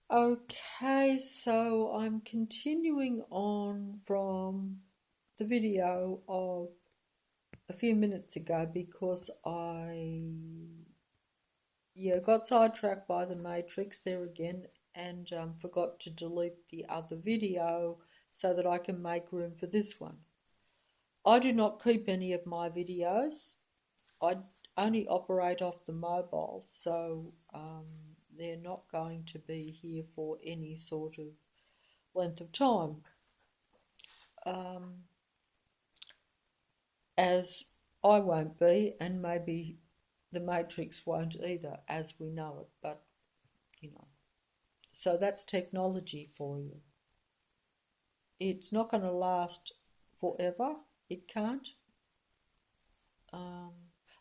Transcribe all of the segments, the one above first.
Okay, so I'm continuing on from the video of a few minutes ago because I got sidetracked by the Matrix there again and forgot to delete the other video so that I can make room for this one. I do not keep any of my videos. I only operate off the mobile, so they're not going to be here for any sort of length of time, um, as I won't be, and maybe the Matrix won't either, as we know it. But you know, so that's technology for you. It's not going to last forever. It can't. Um,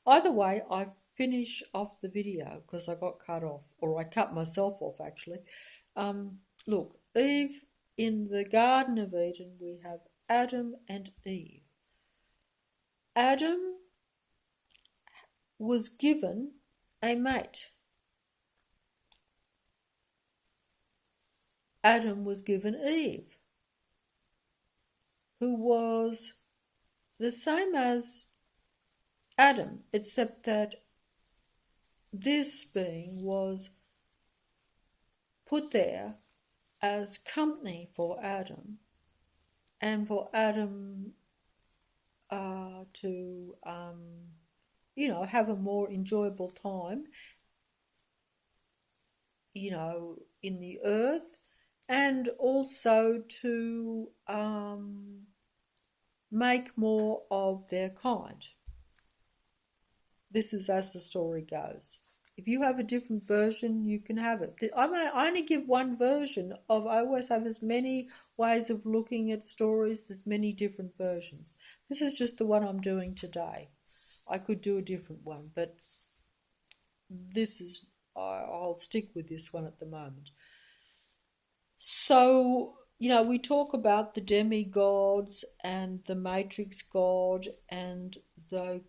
Either way, I finish off the video because I got cut off, or I cut myself off actually. Look, Eve, in the Garden of Eden, we have Adam and Eve. Adam was given a mate. Adam was given Eve, who was the same as Adam, except that this being was put there as company for Adam and for Adam to, have a more enjoyable time, in the earth, and also to make more of their kind. This is as the story goes. If you have a different version, you can have it. I only give one version of. I always have as many ways of looking at stories. There's many different versions. This is just the one I'm doing today. I could do a different one, but this is. I'll stick with this one at the moment. So, we talk about the demigods and the matrix god and the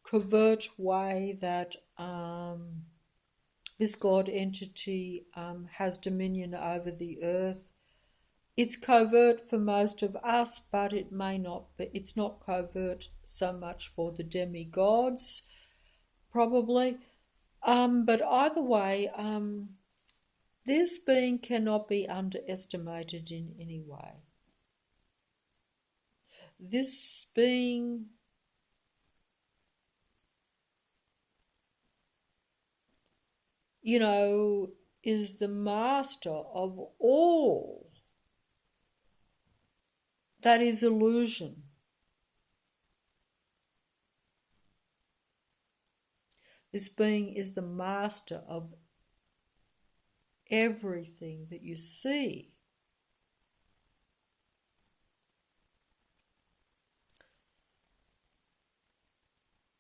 covert way that this god entity has dominion over the earth. It's covert for most of us, but it may not be. It's not covert so much for the demigods, probably. But either way, this being cannot be underestimated in any way. This being is the master of all that is illusion. This being is the master of everything that you see.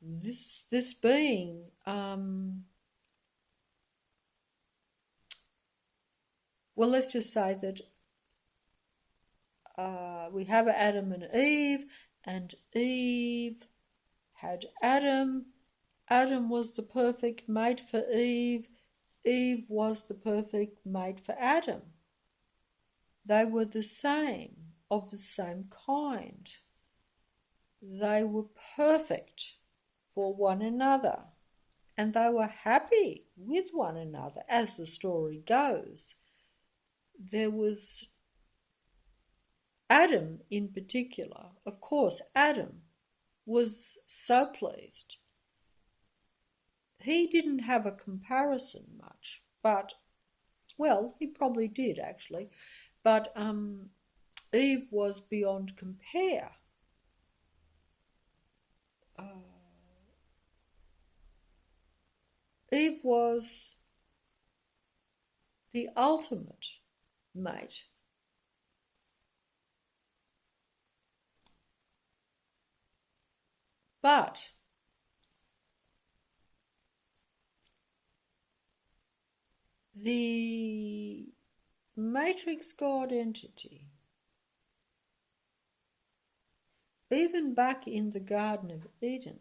This being well, let's just say that we have Adam and Eve had Adam. Adam was the perfect mate for Eve. Eve was the perfect mate for Adam. They were the same, of the same kind. They were perfect for one another, and they were happy with one another, as the story goes. There was Adam in particular. Of course, Adam was so pleased. He didn't have a comparison much, but, well, he probably did actually, but Eve was beyond compare. Eve was the ultimate mate. But the matrix god entity, even back in the Garden of Eden,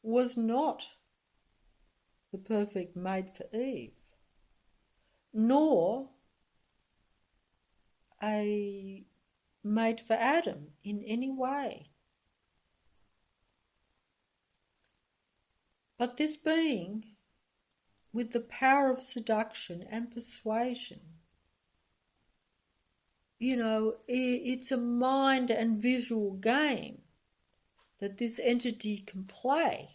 was not the perfect mate for Eve, nor a mate for Adam in any way. But this being, with the power of seduction and persuasion, it's a mind and visual game that this entity can play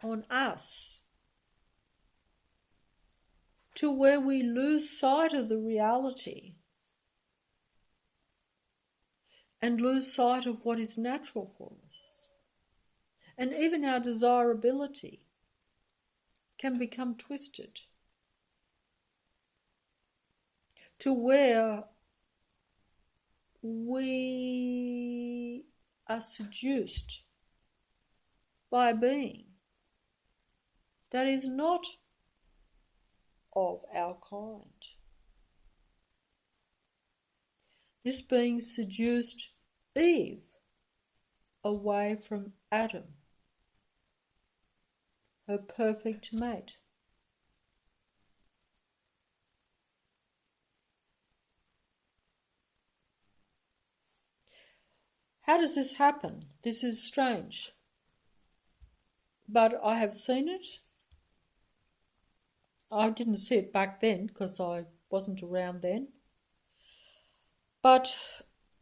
on us, to where we lose sight of the reality and lose sight of what is natural for us. And even our desirability can become twisted to where we are seduced by a being that is not of our kind. This being seduced Eve away from Adam, her perfect mate. How does this happen? This is strange. But I have seen it. I didn't see it back then because I wasn't around then. But,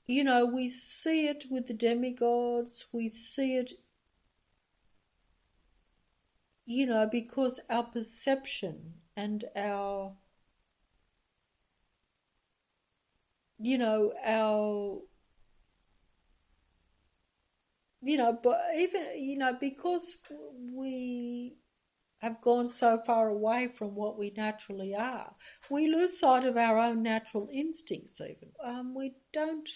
we see it with the demigods. We see it, because our perception and our but even, because we have gone so far away from what we naturally are, we lose sight of our own natural instincts even. We don't,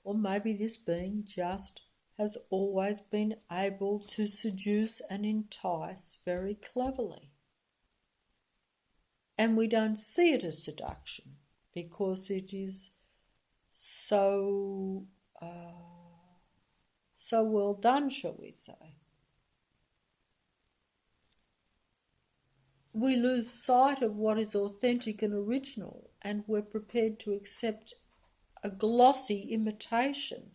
or maybe this being just has always been able to seduce and entice very cleverly. And we don't see it as seduction because it is so well done, shall we say. We lose sight of what is authentic and original, and we're prepared to accept a glossy imitation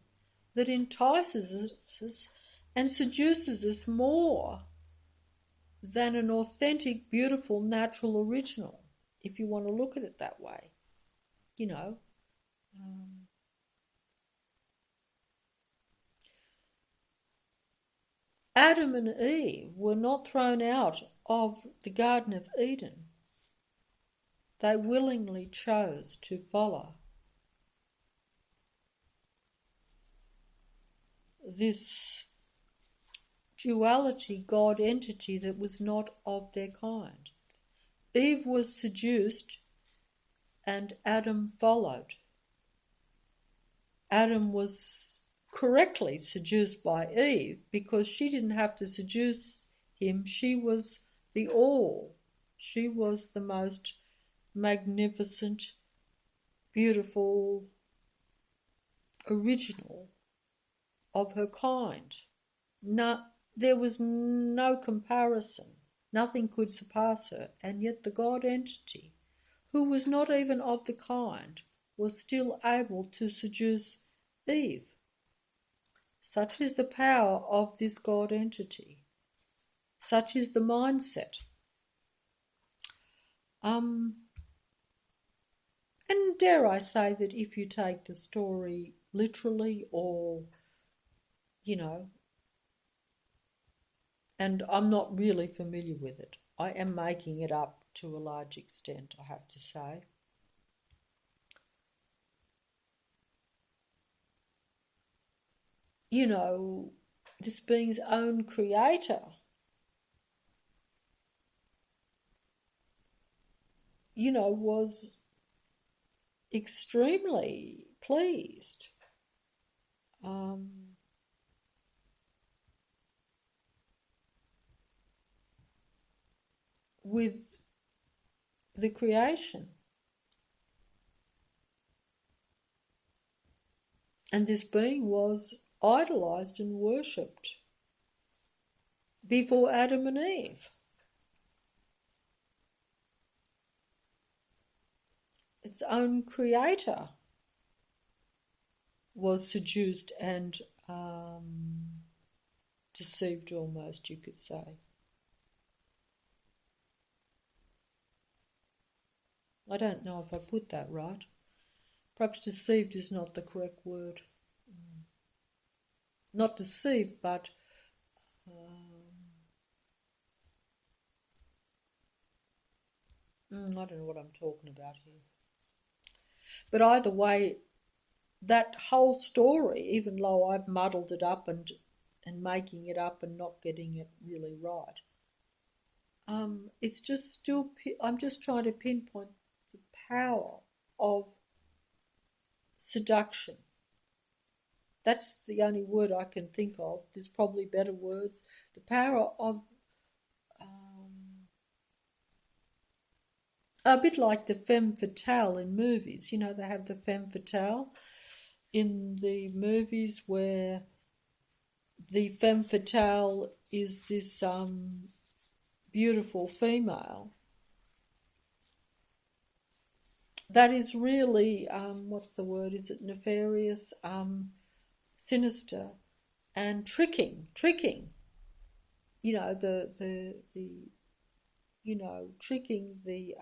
that entices us and seduces us more than an authentic, beautiful, natural original, if you want to look at it that way. Adam and Eve were not thrown out of the Garden of Eden. They willingly chose to follow this duality God entity that was not of their kind. Eve was seduced and Adam followed. Adam was correctly seduced by Eve because she didn't have to seduce him. She was the all. She was the most magnificent, beautiful, original of her kind. There was no comparison. Nothing could surpass her. And yet the God entity, who was not even of the kind, was still able to seduce Eve. Such is the power of this God entity. Such is the mindset. And dare I say that if you take the story literally or, and I'm not really familiar with it. I am making it up to a large extent, I have to say. This being's own creator, was extremely pleased. With the creation. And this being was idolized and worshipped before Adam and Eve. Its own creator was seduced and deceived, almost, you could say. I don't know if I put that right. Perhaps deceived is not the correct word. Not deceived, but I don't know what I'm talking about here. But either way, that whole story, even though I've muddled it up and making it up and not getting it really right, it's just still, I'm just trying to pinpoint the power of seduction. That's the only word I can think of. There's probably better words. The power of, a bit like the femme fatale in movies. You know, they have the femme fatale in the movies where the femme fatale is this beautiful female that is really, what's the word? Is it nefarious, sinister, and tricking. You know, the you know, tricking the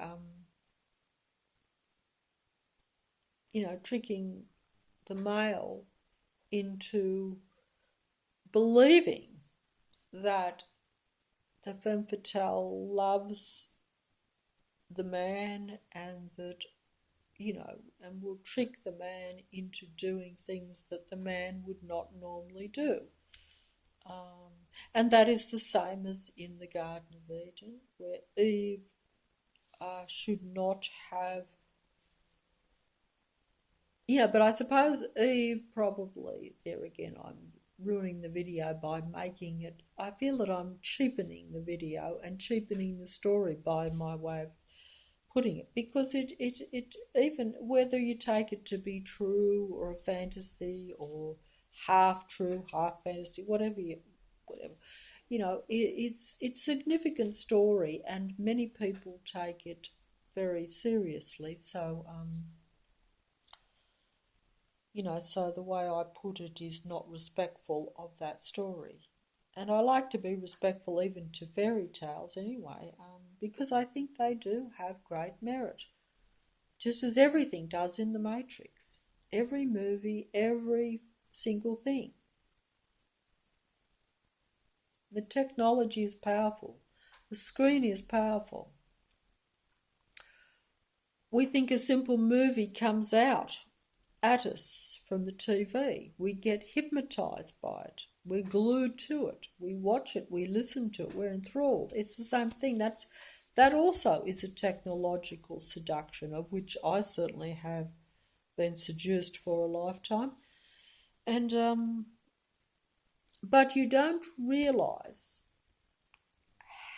tricking the male into believing that the femme fatale loves the man and that, and will trick the man into doing things that the man would not normally do. And that is the same as in the Garden of Eden, where Eve should not have. Yeah, but I suppose Eve probably, there again, I'm ruining the video by making it. I feel that I'm cheapening the video and cheapening the story by my way of putting it, because it even whether you take it to be true or a fantasy or half true, half fantasy, whatever, it's significant story, and many people take it very seriously. So so the way I put it is not respectful of that story. And I like to be respectful even to fairy tales anyway, because I think they do have great merit, just as everything does in the Matrix. Every movie, every single thing. The technology is powerful. The screen is powerful. We think a simple movie comes out at us from the TV. We get hypnotised by it. We're glued to it. We watch it. We listen to it. We're enthralled. It's the same thing. That also is a technological seduction, of which I certainly have been seduced for a lifetime. And but you don't realise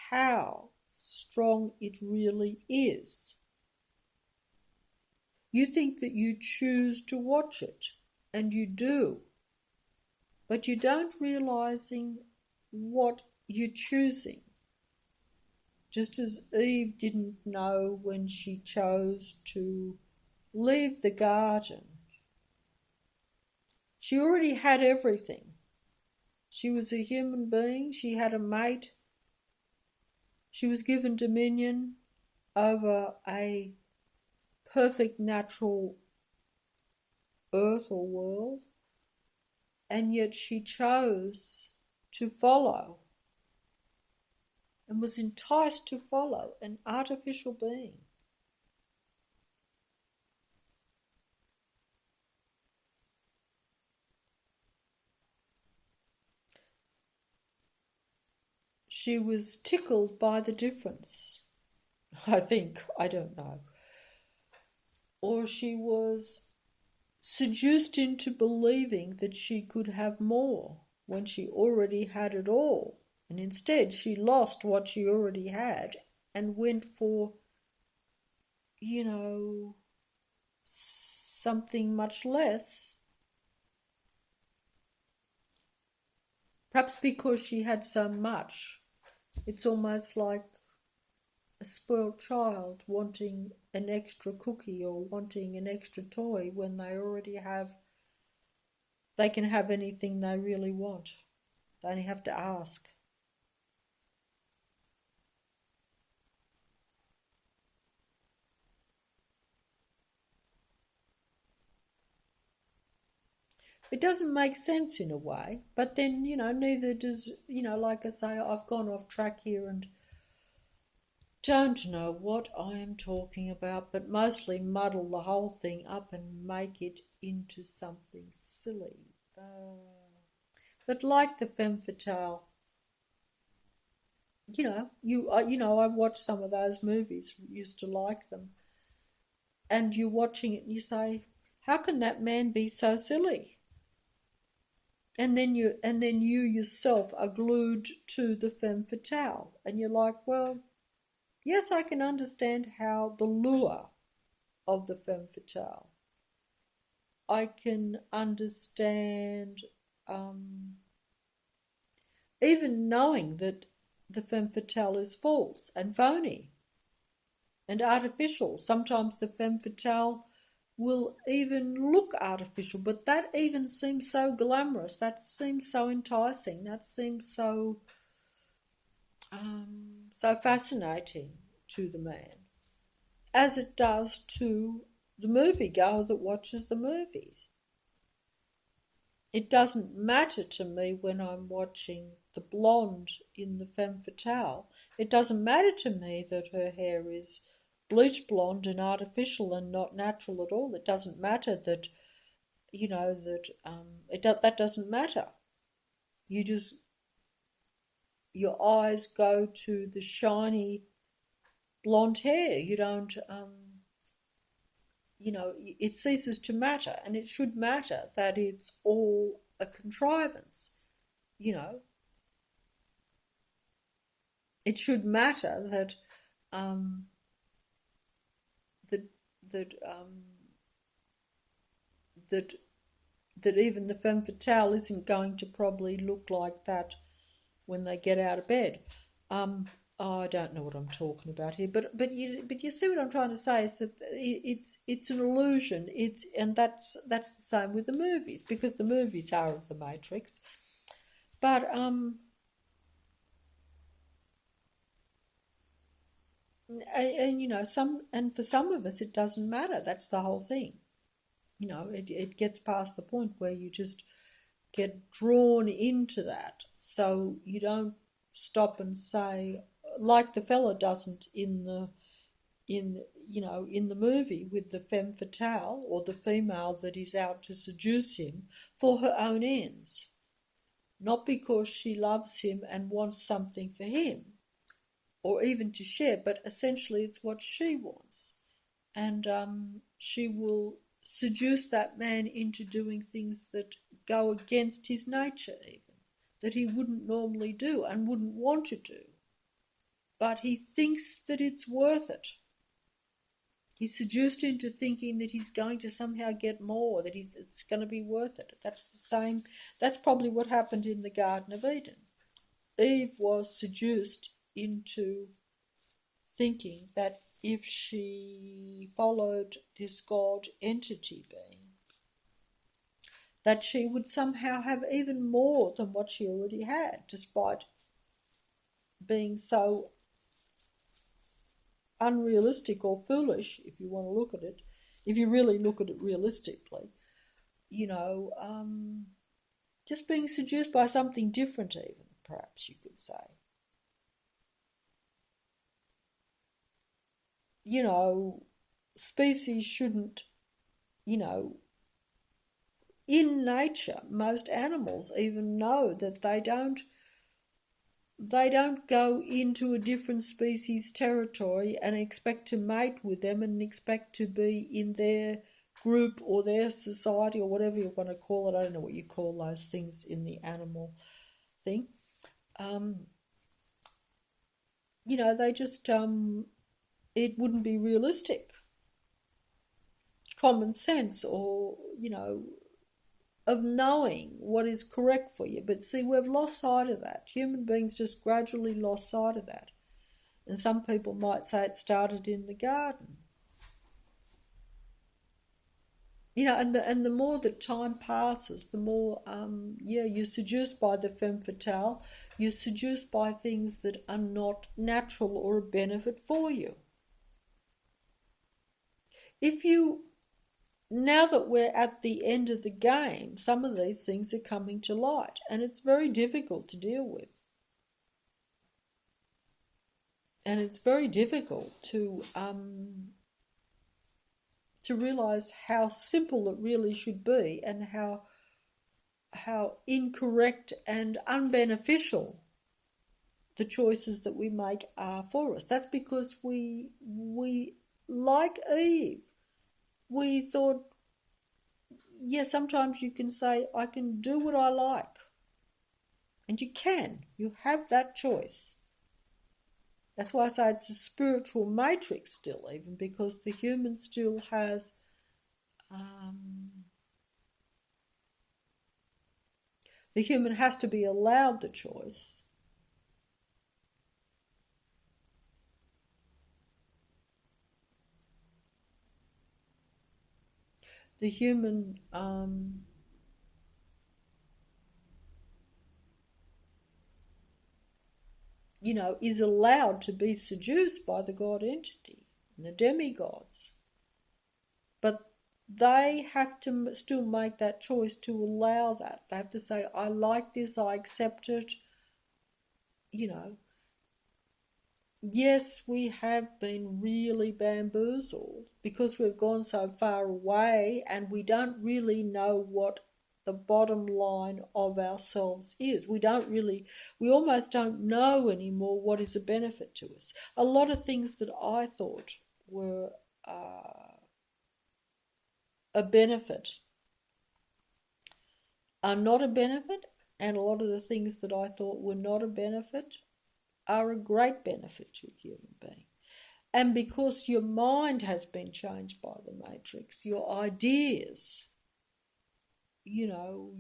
how strong it really is. You think that you choose to watch it, and you do, but you don't realising what you're choosing. Just as Eve didn't know when she chose to leave the garden. She already had everything. She was a human being. She had a mate. She was given dominion over a perfect natural earth or world, and yet she chose to follow and was enticed to follow an artificial being. She was tickled by the difference, I think. I don't know. Or she was seduced into believing that she could have more when she already had it all. And instead she lost what she already had and went for, something much less. Perhaps because she had so much. It's almost like a spoiled child wanting an extra cookie or wanting an extra toy when they already have, they can have anything they really want. They only have to ask. It doesn't make sense in a way, but then, neither does, like I say, I've gone off track here and don't know what I am talking about, but mostly muddle the whole thing up and make it into something silly. But like the femme fatale, I watched some of those movies, used to like them, and you're watching it and you say, how can that man be so silly? And then you yourself are glued to the femme fatale, and you're like, well, yes, I can understand how the lure of the femme fatale. I can understand, even knowing that the femme fatale is false and phony and artificial. Sometimes the femme fatale will even look artificial, but that even seems so glamorous, that seems so enticing, that seems so fascinating to the man, as it does to the moviegoer that watches the movie. It doesn't matter to me when I'm watching the blonde in the femme fatale. It doesn't matter to me that her hair is bleach blonde and artificial and not natural at all. It doesn't matter that, that doesn't matter. You just, your eyes go to the shiny blonde hair. You don't, it ceases to matter, and it should matter that it's all a contrivance. You know, it should matter that um, that that that that even the femme fatale isn't going to probably look like that when they get out of bed. I don't know what I'm talking about here, but you see what I'm trying to say is that it's an illusion. And that's the same with the movies, because the movies are of the Matrix. But and for some of us it doesn't matter. That's the whole thing. It gets past the point where you just get drawn into that, so you don't stop and say, like the fella doesn't in the movie with the femme fatale, or the female that is out to seduce him for her own ends, not because she loves him and wants something for him or even to share, but essentially it's what she wants. And she will seduce that man into doing things that go against his nature, even, that he wouldn't normally do and wouldn't want to do. But he thinks that it's worth it. He's seduced into thinking that he's going to somehow get more, that it's going to be worth it. That's the same. That's probably what happened in the Garden of Eden. Eve was seduced into thinking that if she followed this God entity being, that she would somehow have even more than what she already had, despite being so unrealistic or foolish, if you want to look at it, if you really look at it realistically, just being seduced by something different, even, perhaps you could say. Species shouldn't, in nature, most animals even know that they don't go into a different species' territory and expect to mate with them and expect to be in their group or their society or whatever you want to call it. I don't know what you call those things in the animal thing. They just, it wouldn't be realistic. Common sense, or, of knowing what is correct for you. But see, we've lost sight of that. Human beings just gradually lost sight of that. And some people might say it started in the garden. And the more that time passes, the more you're seduced by the femme fatale. You're seduced by things that are not natural or a benefit for you. Now that we're at the end of the game, some of these things are coming to light, and it's very difficult to deal with. And it's very difficult to realise how simple it really should be, and how incorrect and unbeneficial the choices that we make are for us. That's because we like Eve, we thought, sometimes you can say, I can do what I like. And you can. You have that choice. That's why I say it's a spiritual matrix still, even, because the human still has the human has to be allowed the choice. The human is allowed to be seduced by the God entity and the demigods. But they have to still make that choice to allow that. They have to say, I like this, I accept it. Yes, we have been really bamboozled because we've gone so far away and we don't really know what the bottom line of ourselves is. We almost don't know anymore what is a benefit to us. A lot of things that I thought were a benefit are not a benefit, and a lot of the things that I thought were not a benefit are a great benefit to a human being. And because your mind has been changed by the matrix, your ideas, your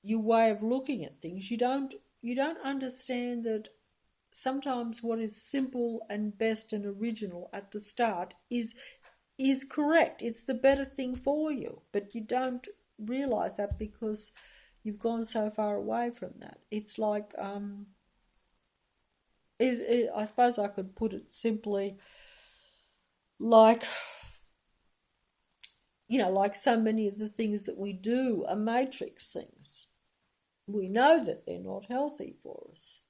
way of looking at things, you don't understand that sometimes what is simple and best and original at the start is correct. It's the better thing for you, but you don't realise that because you've gone so far away from that. It's like, I suppose I could put it simply, like so many of the things that we do are matrix things. We know that they're not healthy for us,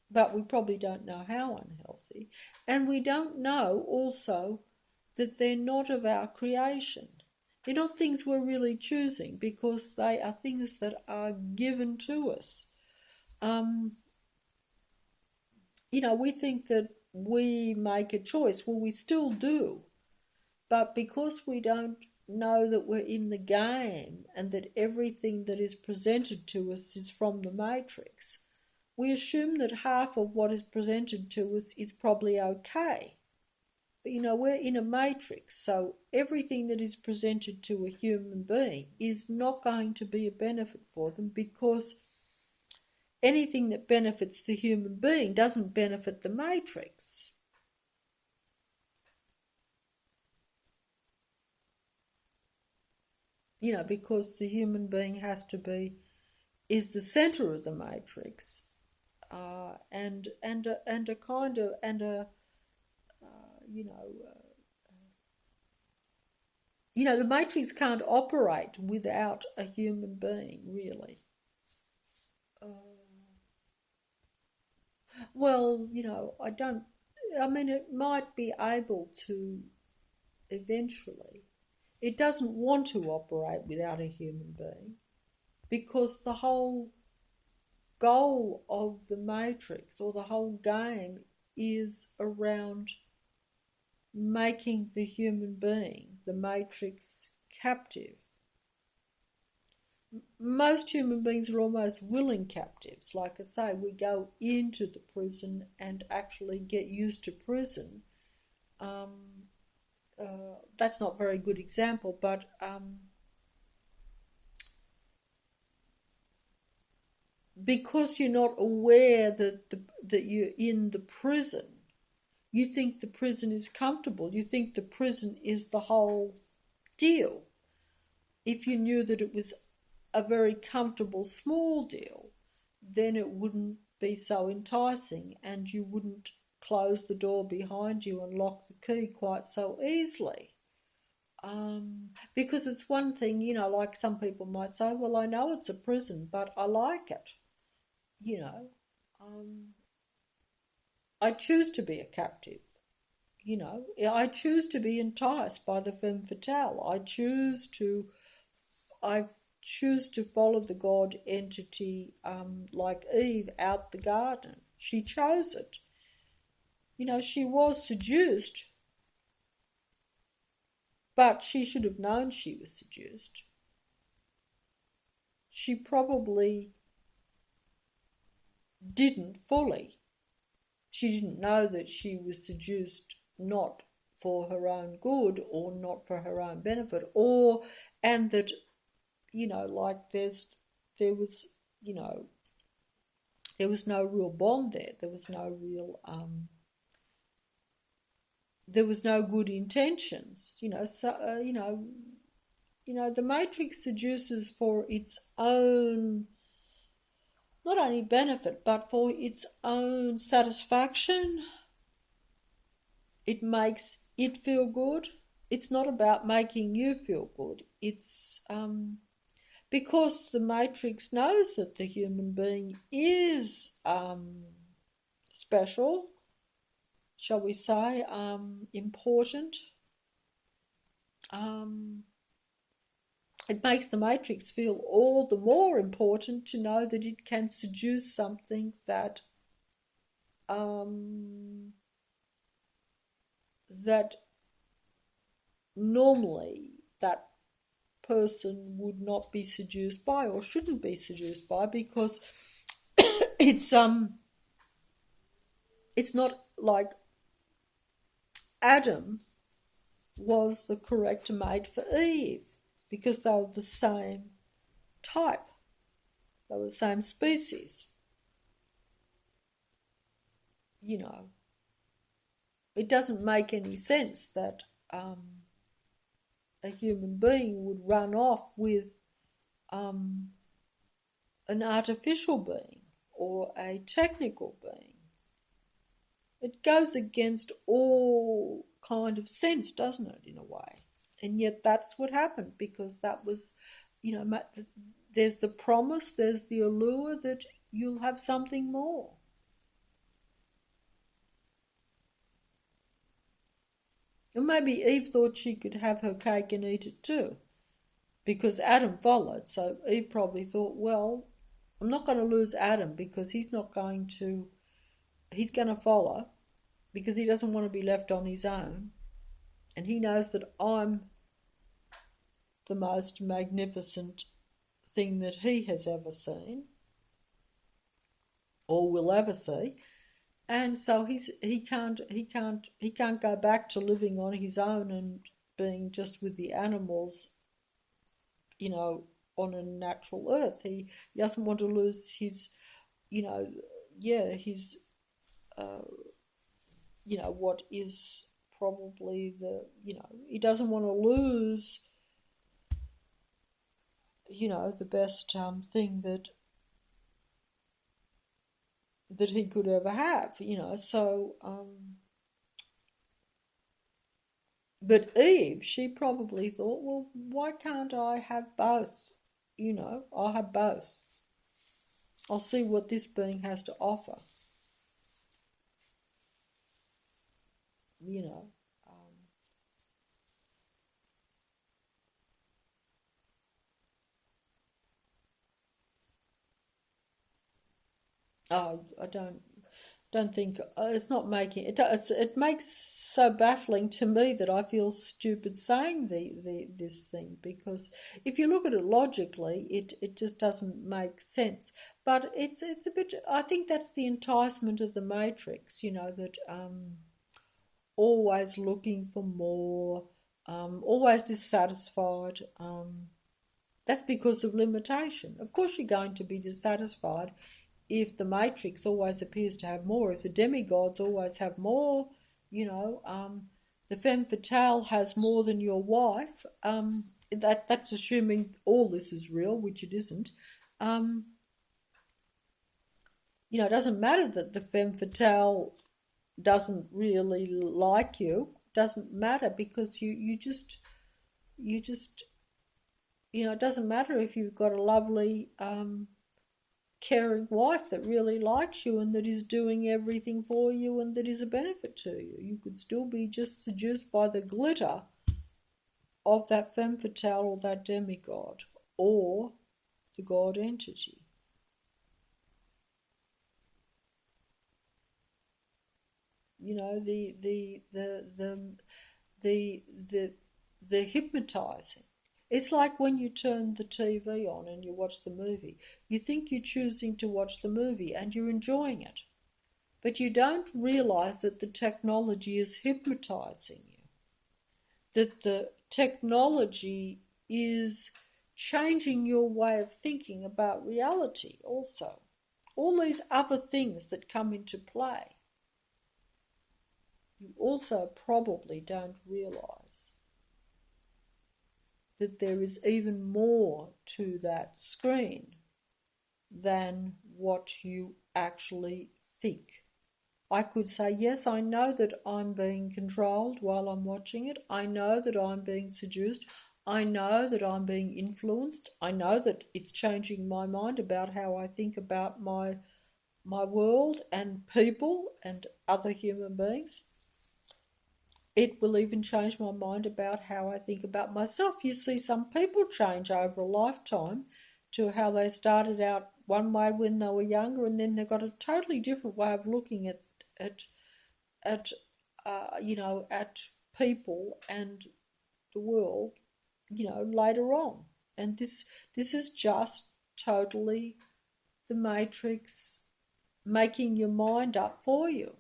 but we probably don't know how unhealthy. And we don't know also that they're not of our creation. They're not things we're really choosing, because they are things that are given to us. We think that we make a choice. Well, we still do. But because we don't know that we're in the game and that everything that is presented to us is from the matrix, we assume that half of what is presented to us is probably okay. But we're in a matrix, so everything that is presented to a human being is not going to be a benefit for them, because anything that benefits the human being doesn't benefit the matrix. Because the human being is the center of the matrix, and a kind of, the matrix can't operate without a human being, really. It might be able to eventually. It doesn't want to operate without a human being, because the whole goal of the matrix, or the whole game, is around making the human being, the matrix, captive. Most human beings are almost willing captives. Like I say, we go into the prison and actually get used to prison that's not a very good example, but because you're not aware that you're in the prison, you think the prison is comfortable. You think the prison is the whole deal. If you knew that it was a very comfortable small deal, then it wouldn't be so enticing and you wouldn't close the door behind you and lock the key quite so easily. Because it's one thing, like some people might say, well, I know it's a prison, but I like it. I choose to be a captive. I choose to be enticed by the femme fatale. I choose to follow the God entity, like Eve out the garden. She chose it. She was seduced, but she should have known she was seduced. She probably didn't fully. She didn't know that she was seduced not for her own good or not for her own benefit, and that, like there was no real bond there. There was no real there was no good intentions. The Matrix seduces for its own, not only benefit, but for its own satisfaction. It makes it feel good. It's not about making you feel good. It's because the Matrix knows that the human being is special, shall we say, important. It makes the Matrix feel all the more important to know that it can seduce something that that normally that person would not be seduced by or shouldn't be seduced by, because it's not like Adam was the correct mate for Eve, because they were the same type. They were the same species. It doesn't make any sense that a human being would run off with an artificial being or a technical being. It goes against all kind of sense, doesn't it, in a way? And yet that's what happened, because that was, there's the promise, there's the allure that you'll have something more. And maybe Eve thought she could have her cake and eat it too, because Adam followed. So Eve probably thought, well, I'm not going to lose Adam because he's going to follow, because he doesn't want to be left on his own. And he knows that I'm the most magnificent thing that he has ever seen or will ever see. And so he can't go back to living on his own and being just with the animals, on a natural earth. He doesn't want to lose his, his, what is probably he doesn't want to lose, the best thing that he could ever have, so but Eve, she probably thought, well, why can't I have both? I'll have both. I'll see what this being has to offer. I don't think it's not making it. It makes so baffling to me that I feel stupid saying this thing, because if you look at it logically, it just doesn't make sense. But it's a bit. I think that's the enticement of the Matrix. That always looking for more, always dissatisfied. That's because of limitation. Of course, you're going to be dissatisfied if the matrix always appears to have more, if the demigods always have more, the femme fatale has more than your wife. That's assuming all this is real, which it isn't. It doesn't matter that the femme fatale doesn't really like you. Doesn't matter because you just it doesn't matter if you've got a lovely caring wife that really likes you and that is doing everything for you and that is a benefit to you. You could still be just seduced by the glitter of that femme fatale or that demigod or the god entity. The hypnotizing. It's like when you turn the TV on and you watch the movie. You think you're choosing to watch the movie and you're enjoying it. But you don't realize that the technology is hypnotizing you. That the technology is changing your way of thinking about reality also. All these other things that come into play. You also probably don't realize that there is even more to that screen than what you actually think. I could say, yes, I know that I'm being controlled while I'm watching it. I know that I'm being seduced. I know that I'm being influenced. I know that it's changing my mind about how I think about my world and people and other human beings. It will even change my mind about how I think about myself. You see, some people change over a lifetime to how they started out one way when they were younger, and then they've got a totally different way of looking at people and the world, later on. And this is just totally the matrix making your mind up for you.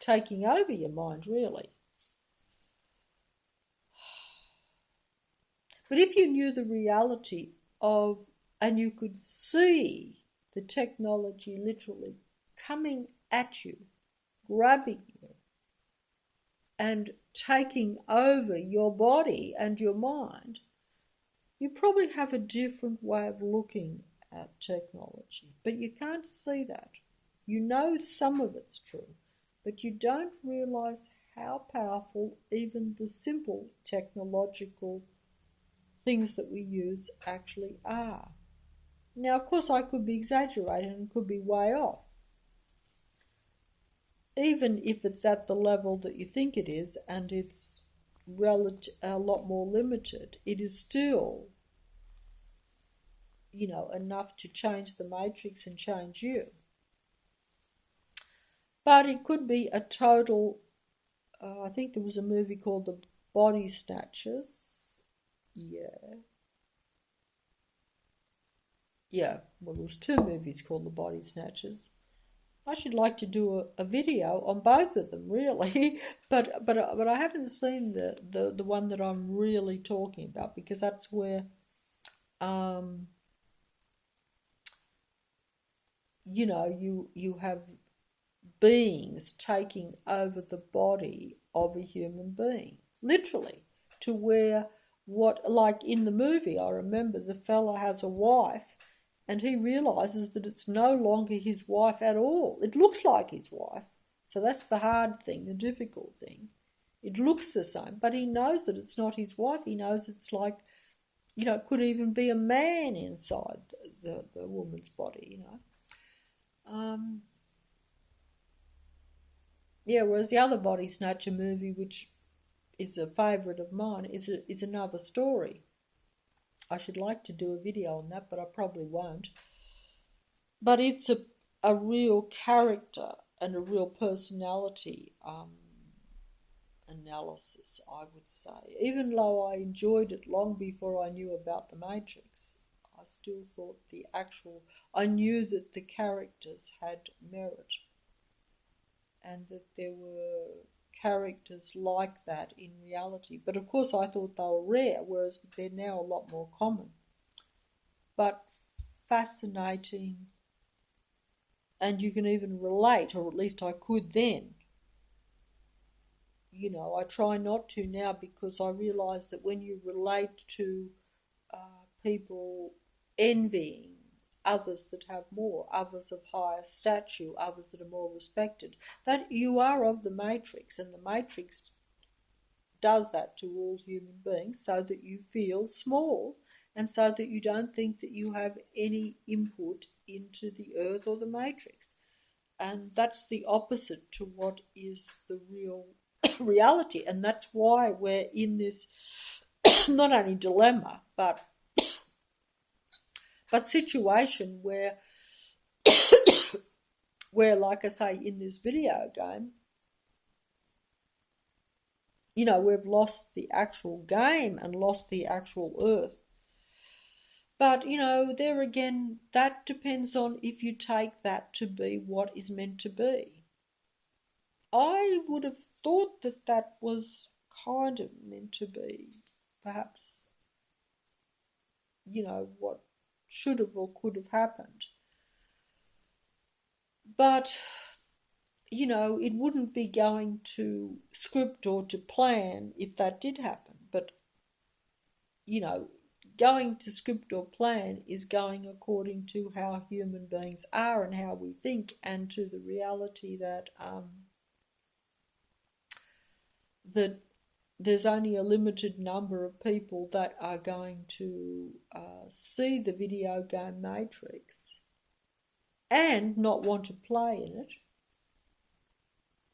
Taking over your mind, really. But if you knew the reality of, and you could see the technology literally coming at you, grabbing you, and taking over your body and your mind, you probably have a different way of looking at technology. But you can't see that. You know some of it's true. But you don't realize how powerful even the simple technological things that we use actually are. Now, of course, I could be exaggerating and could be way off. Even if it's at the level that you think it is and it's a lot more limited, it is still, enough to change the matrix and change you. But it could be a total, I think there was a movie called The Body Snatchers. Yeah, well, there was 2 movies called The Body Snatchers. I should like to do a video on both of them, really, but I haven't seen the one that I'm really talking about, because that's where, you have beings taking over the body of a human being, literally, to where like in the movie, I remember the fella has a wife and he realises that it's no longer his wife at all. It looks like his wife. So that's the hard thing, the difficult thing. It looks the same, but he knows that it's not his wife. He knows it's like, it could even be a man inside the woman's body, whereas the other Body Snatcher movie, which is a favourite of mine, is another story. I should like to do a video on that, but I probably won't. But it's a real character and a real personality analysis, I would say. Even though I enjoyed it long before I knew about the Matrix, I still thought I knew that the characters had merit. and that there were characters like that in reality. But of course I thought they were rare, whereas they're now a lot more common. But fascinating, and you can even relate, or at least I could then. I try not to now, because I realise that when you relate to people envying others that have more, others of higher stature, others that are more respected, that you are of the matrix, and the matrix does that to all human beings so that you feel small and so that you don't think that you have any input into the earth or the matrix. And that's the opposite to what is the real reality. And that's why we're in this not only dilemma but situation where like I say in this video game, we've lost the actual game and lost the actual earth. But, there again, that depends on if you take that to be what is meant to be. I would have thought that that was kind of meant to be, perhaps, what should have or could have happened. But, it wouldn't be going to script or to plan if that did happen. But, going to script or plan is going according to how human beings are and how we think, and to the reality that that there's only a limited number of people that are going to see the video game Matrix and not want to play in it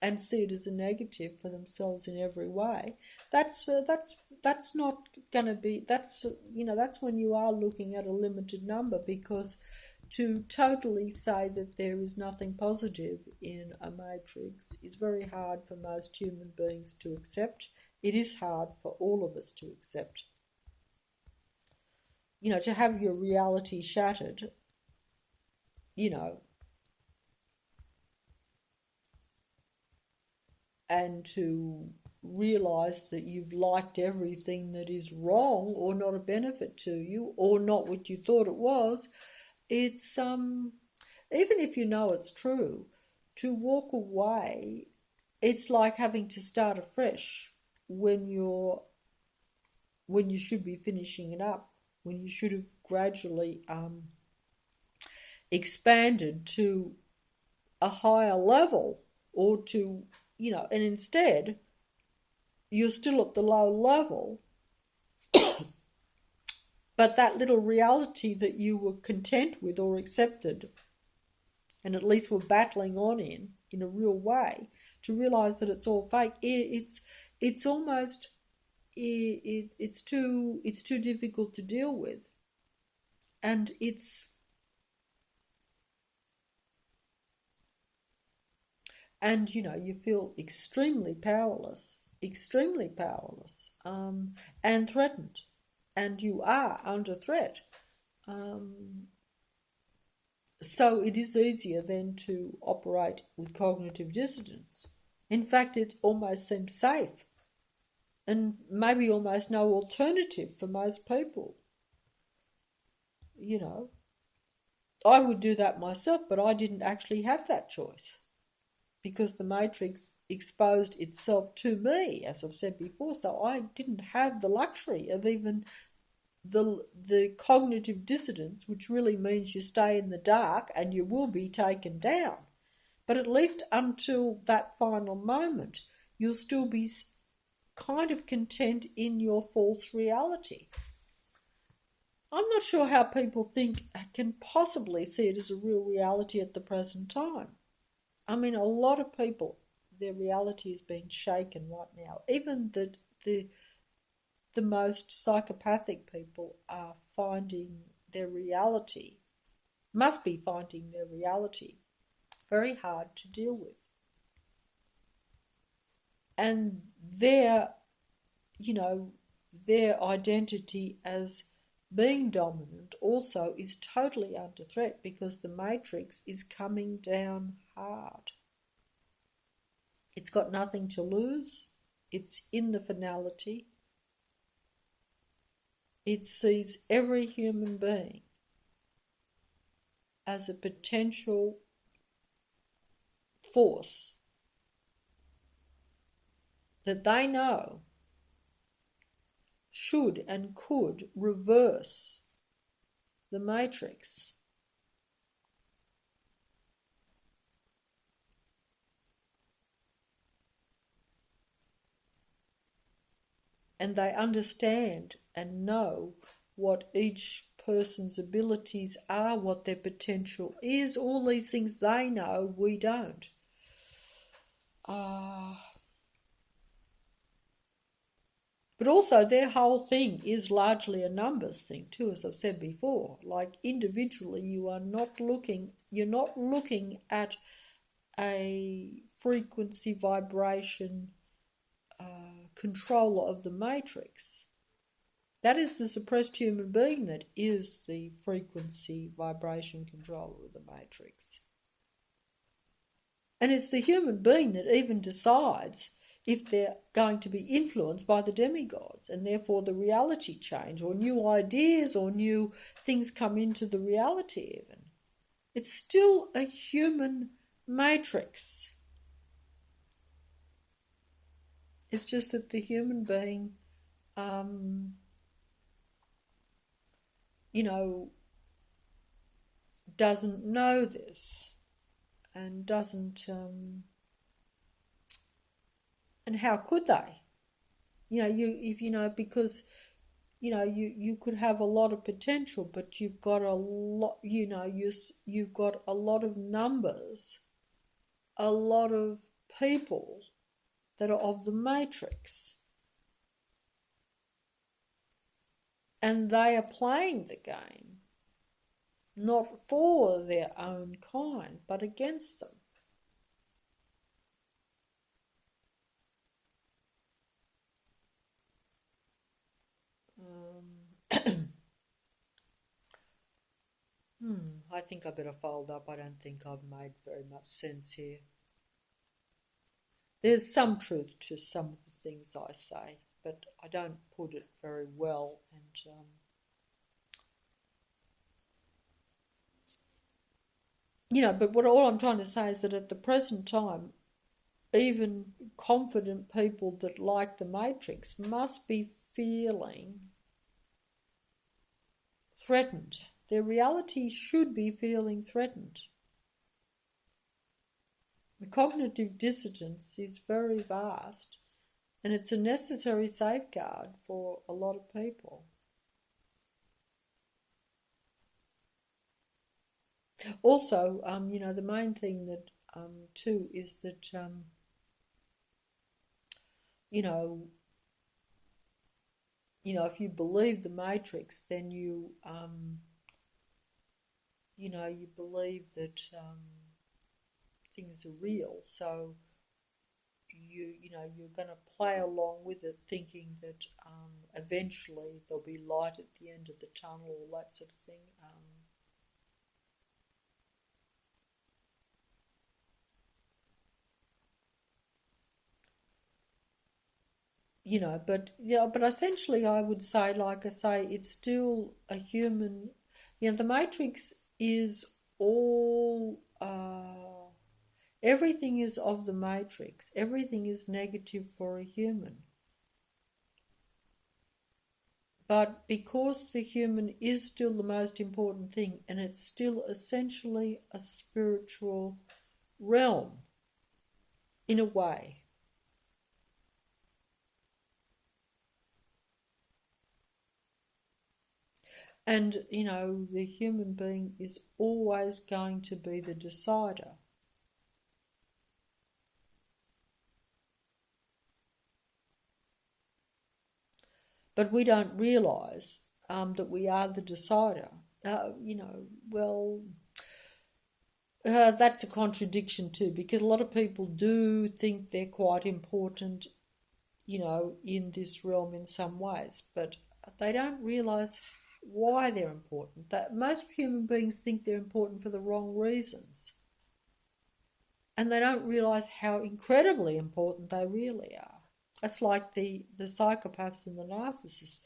and see it as a negative for themselves in every way. That's not going to be, that's when you are looking at a limited number, because to totally say that there is nothing positive in a matrix is very hard for most human beings to accept. It is hard for all of us to accept. To have your reality shattered, and to realise that you've liked everything that is wrong or not a benefit to you or not what you thought it was, it's even if you know it's true, to walk away, it's like having to start afresh when you should be finishing it up, when you should have gradually expanded to a higher level, or to, and instead you're still at the low level, but that little reality that you were content with or accepted, and at least were battling on in a real way, to realise that it's all fake, it's almost, it's too difficult to deal with. And you feel extremely powerless, and threatened, and you are under threat. So it is easier then to operate with cognitive dissonance. In fact, it almost seems safe, and maybe almost no alternative for most people. I would do that myself, but I didn't actually have that choice, because the matrix exposed itself to me, as I've said before, so I didn't have the luxury of even the cognitive dissonance, which really means you stay in the dark and you will be taken down. But at least until that final moment, you'll still be kind of content in your false reality. I'm not sure how people can possibly see it as a real reality at the present time. I mean, a lot of people, their reality is being shaken right now. Even the most psychopathic people are must be finding their reality very hard to deal with. And their identity as being dominant also is totally under threat, because the matrix is coming down hard. It's got nothing to lose. It's in the finality. It sees every human being as a potential force that they know should and could reverse the matrix. And they understand and know what each person's abilities are, what their potential is, all these things they know, we don't. But also their whole thing is largely a numbers thing too, as I've said before. Like individually you're not looking at a frequency vibration controller of the matrix. That is the suppressed human being that is the frequency vibration controller of the matrix. And it's the human being that even decides if they're going to be influenced by the demigods, and therefore the reality change or new ideas or new things come into the reality even. It's still a human matrix. It's just that the human being, doesn't know this and doesn't, and how could they? Because you could have a lot of potential, but you've got a lot, you've got a lot of numbers, a lot of people that are of the matrix. And they are playing the game, not for their own kind, but against them. I think I better fold up. I don't think I've made very much sense here. There's some truth to some of the things I say, but I don't put it very well. And but all I'm trying to say is that at the present time, even confident people that like the Matrix must be feeling threatened. Their reality should be feeling threatened. The cognitive dissonance is very vast, and it's a necessary safeguard for a lot of people. Also, the main thing that too is that if you believe the Matrix, then you believe that things are real. So you're going to play along with it, thinking that eventually there'll be light at the end of the tunnel, all that sort of thing. But essentially I would say, like I say, it's still a human. The Matrix is all. Everything is of the Matrix. Everything is negative for a human. But because the human is still the most important thing, and it's still essentially a spiritual realm, in a way. And, the human being is always going to be the decider. But we don't realise that we are the decider. That's a contradiction too, because a lot of people do think they're quite important, in this realm in some ways, but they don't realise why they're important. That most human beings think they're important for the wrong reasons. and they don't realise how incredibly important they really are. It's like the psychopaths and the narcissists.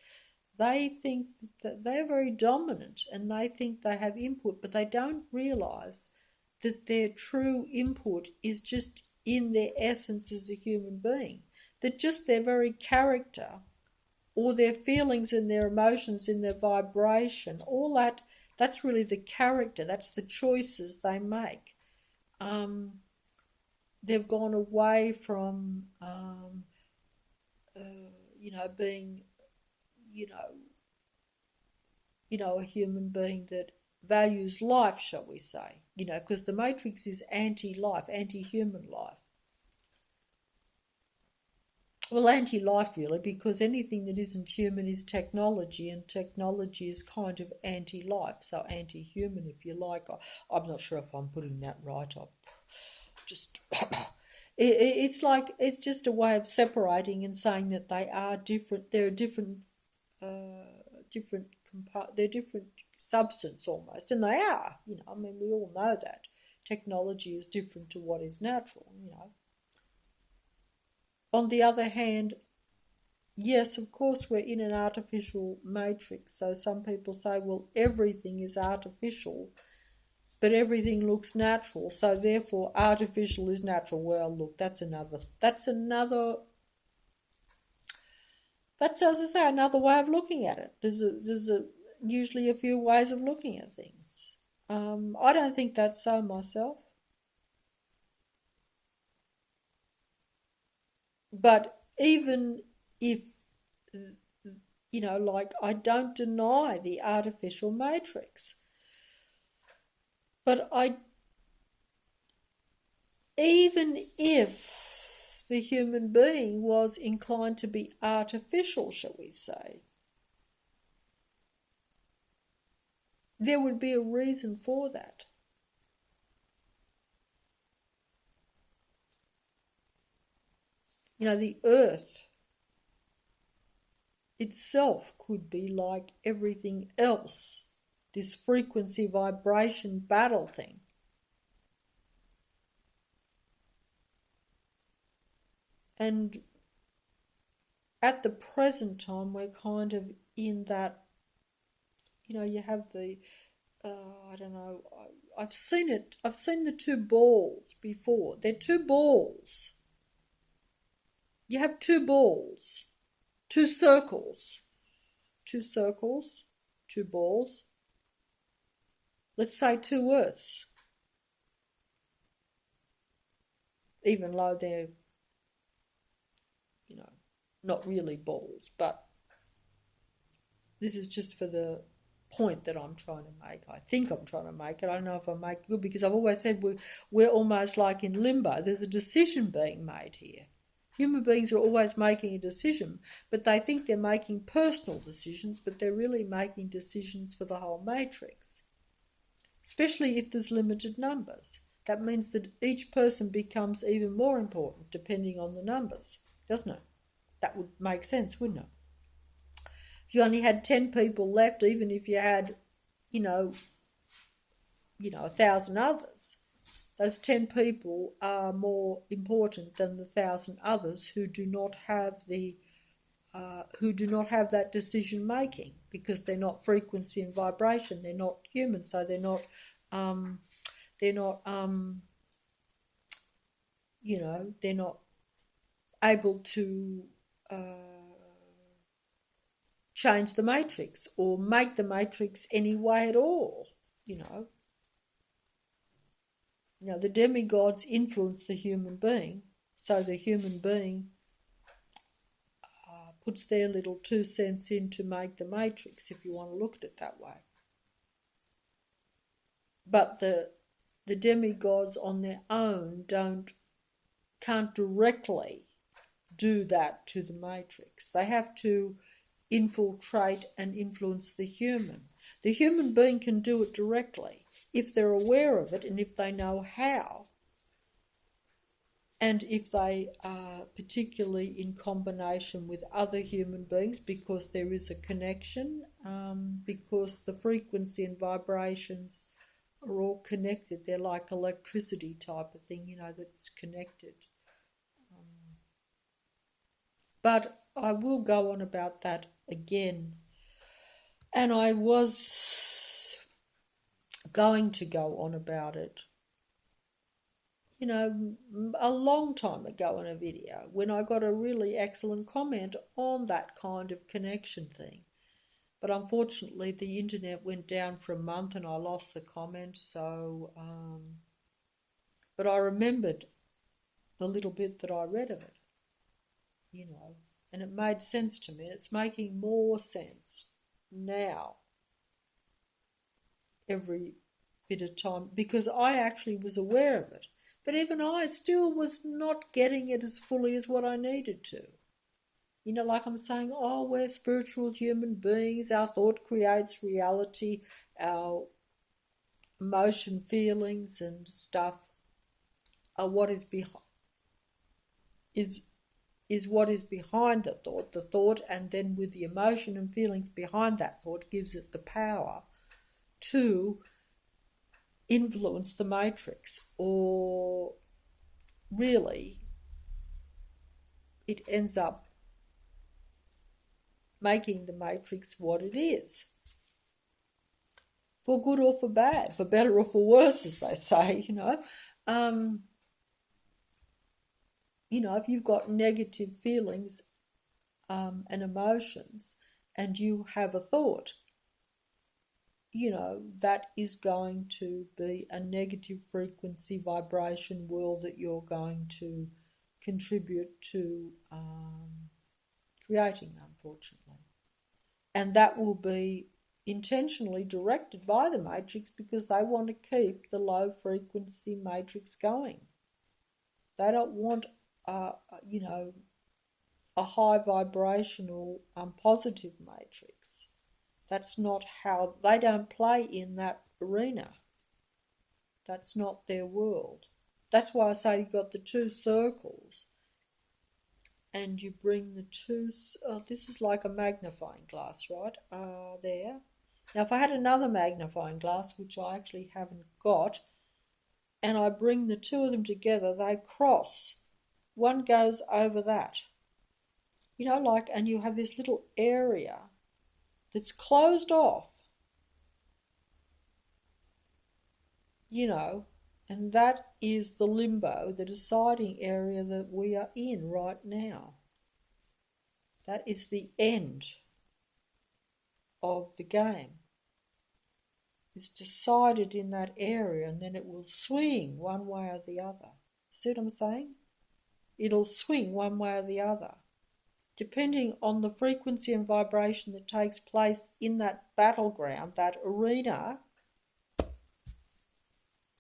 They think that they're very dominant and they think they have input, but they don't realise that their true input is just in their essence as a human being. That just their very character or their feelings and their emotions and their vibration, all that's really the character, that's the choices they make. They've gone away from, being, a human being that values life, shall we say, because the Matrix is anti-life, anti-human life. Well, anti-life really, because anything that isn't human is technology, and technology is kind of anti-life, so anti-human if you like. I'm not sure if I'm putting that right up. Just it's just a way of separating and saying that they are different. They're different, they're different substance almost, and they are. We all know that technology is different to what is natural. On the other hand, yes, of course, we're in an artificial matrix. So some people say, well, everything is artificial, but everything looks natural. So therefore, artificial is natural. Well, look, that's another, as I say, another way of looking at it. There's usually a few ways of looking at things. I don't think that's so myself. But even if, I don't deny the artificial matrix, but even if the human being was inclined to be artificial, shall we say, there would be a reason for that. The earth itself could be like everything else, this frequency vibration battle thing. And at the present time, we're kind of in that, you have the, I don't know, I've seen the two balls before. They're two balls. You have two balls, two circles, two balls. Let's say two earths, even though they're, not really balls, but this is just for the point that I'm trying to make. I think I'm trying to make it. I don't know if I make it good, because I've always said we're almost like in limbo. There's a decision being made here. Human beings are always making a decision, but they think they're making personal decisions, but they're really making decisions for the whole matrix, especially if there's limited numbers. That means that each person becomes even more important depending on the numbers, doesn't it? That would make sense, wouldn't it? If you only had 10 people left, even if you had, 1,000 others, those 10 people are more important than the 1,000 others who do not have that decision making, because they're not frequency and vibration. They're not human, so they're not able to change the matrix or make the matrix any way at all. The demigods influence the human being, so the human being puts their little 2 cents in to make the matrix, if you want to look at it that way. But the demigods on their own can't directly do that to the matrix. They have to infiltrate and influence the human. The human being can do it directly if they're aware of it and if they know how, and if they are particularly in combination with other human beings, because there is a connection, because the frequency and vibrations are all connected. They're like electricity type of thing, you know, that's connected. But I will go on about that again. And I was going to go on about it, you know, a long time ago in a video when I got a really excellent comment on that kind of connection thing. But unfortunately, the internet went down for a month and I lost the comment. So, but I remembered the little bit that I read of it, you know, and it made sense to me. It's making more sense now every bit of time because I actually was aware of it. But even I still was not getting it as fully as what I needed to. You know, like I'm saying, oh, we're spiritual human beings. Our thought creates reality. Our emotion, feelings and stuff are what is what is behind the thought, and then with the emotion and feelings behind that thought gives it the power to influence the matrix, or really it ends up making the matrix what it is, for good or for bad, for better or for worse, as they say, you know. You know, if you've got negative feelings and emotions and you have a thought, you know, that is going to be a negative frequency vibration world that you're going to contribute to creating, unfortunately. And that will be intentionally directed by the matrix because they want to keep the low frequency matrix going. They don't want, you know, a high vibrational positive matrix. That's not how, they don't play in that arena. That's not their world. That's why I say you've got the two circles and you bring the two, this is like a magnifying glass, right? There. Now if I had another magnifying glass, which I actually haven't got, and I bring the two of them together, they cross. One goes over that. You know, like, and you have this little area that's closed off, you know, and that is the limbo, the deciding area that we are in right now. That is the end of the game. It's decided in that area and then it will swing one way or the other. See what I'm saying? It'll swing one way or the other, depending on the frequency and vibration that takes place in that battleground, that arena,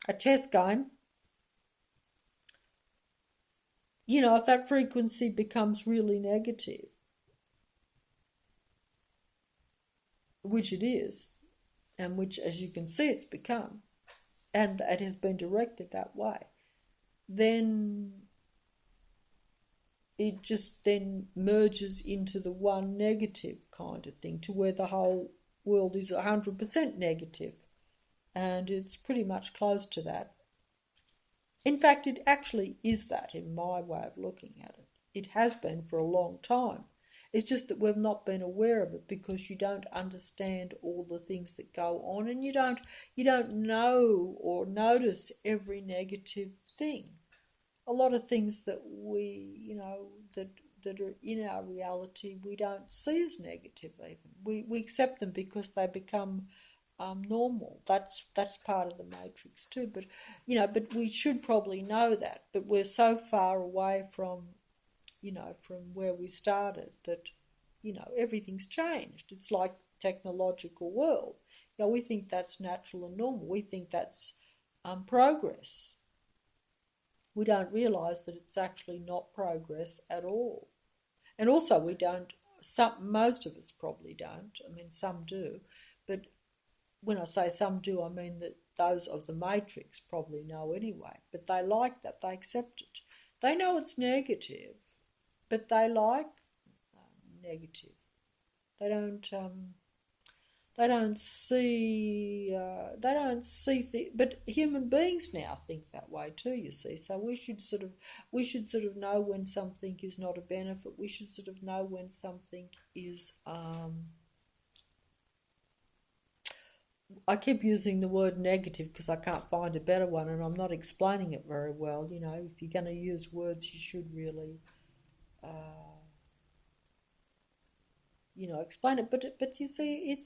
a chess game. You know, if that frequency becomes really negative, which it is, and which, as you can see, it's become, and it has been directed that way, then it just then merges into the one negative kind of thing, to where the whole world is 100% negative, and it's pretty much close to that. In fact, it actually is that in my way of looking at it. It has been for a long time. It's just that we've not been aware of it because you don't understand all the things that go on, and you don't know or notice every negative thing. A lot of things that we, you know, that are in our reality, we don't see as negative even. We accept them because they become normal. That's part of the matrix too. But, you know, but we should probably know that. But we're so far away from, you know, from where we started that, you know, everything's changed. It's like the technological world. You know, we think that's natural and normal. We think that's progress. We don't realise that it's actually not progress at all. And also we don't, most of us probably don't, I mean some do, but when I say some do, I mean that those of the matrix probably know anyway, but they like that, they accept it. They know it's negative, but they like negative. They don't, They don't see. But human beings now think that way too. You see, so we should sort of know when something is not a benefit. We should sort of know when something is. I keep using the word negative because I can't find a better one, and I'm not explaining it very well. You know, if you're going to use words, you should really. Explain it. But you see,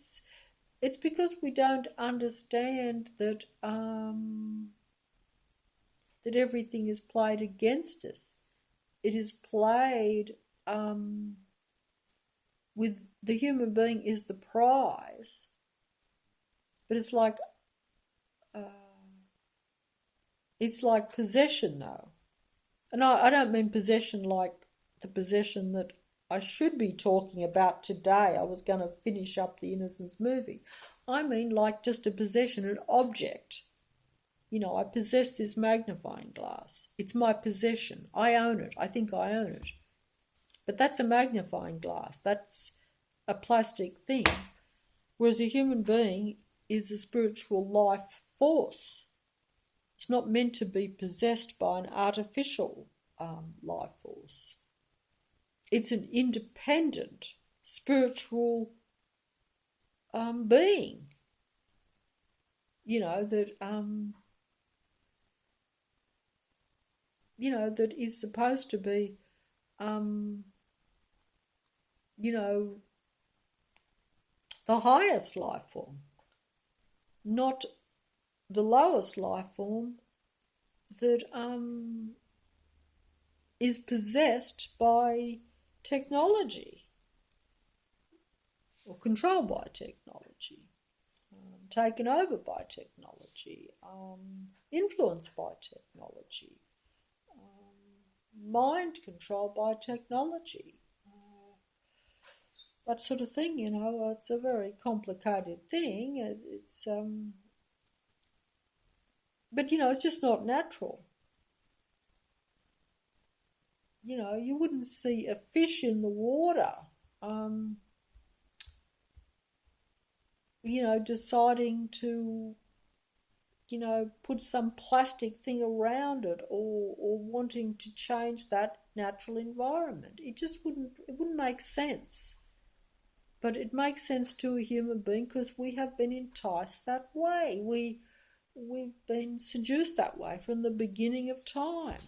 it's because we don't understand that that everything is played against us. It is played with the human being is the prize, but uh, it's like possession though, and I don't mean possession like the possession that I should be talking about today. I was going to finish up the Innocence movie. I mean like just a possession, an object. You know, I possess this magnifying glass. It's my possession. I own it. I think I own it. But that's a magnifying glass. That's a plastic thing. Whereas a human being is a spiritual life force. It's not meant to be possessed by an artificial life force. It's an independent spiritual being. That is supposed to be, the highest life form, not the lowest life form that is possessed by technology or controlled by technology, taken over by technology, influenced by technology, mind controlled by technology, that sort of thing. It's a very complicated thing. But it's just not natural. You wouldn't see a fish in the water, deciding to, put some plastic thing around it or wanting to change that natural environment. It wouldn't make sense. But it makes sense to a human being because we have been enticed that way. We've been seduced that way from the beginning of time.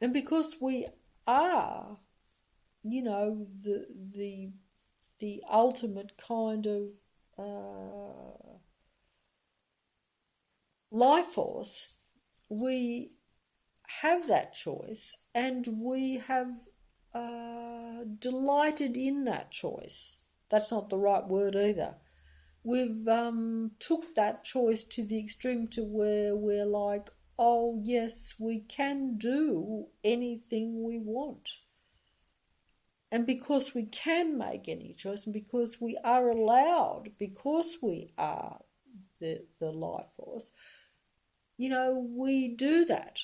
And because we are, the ultimate kind of life force, we have that choice, and we have delighted in that choice. That's not the right word either. We've took that choice to the extreme to where we're like, oh yes, we can do anything we want. And because we can make any choice, and because we are allowed, because we are the life force, we do that.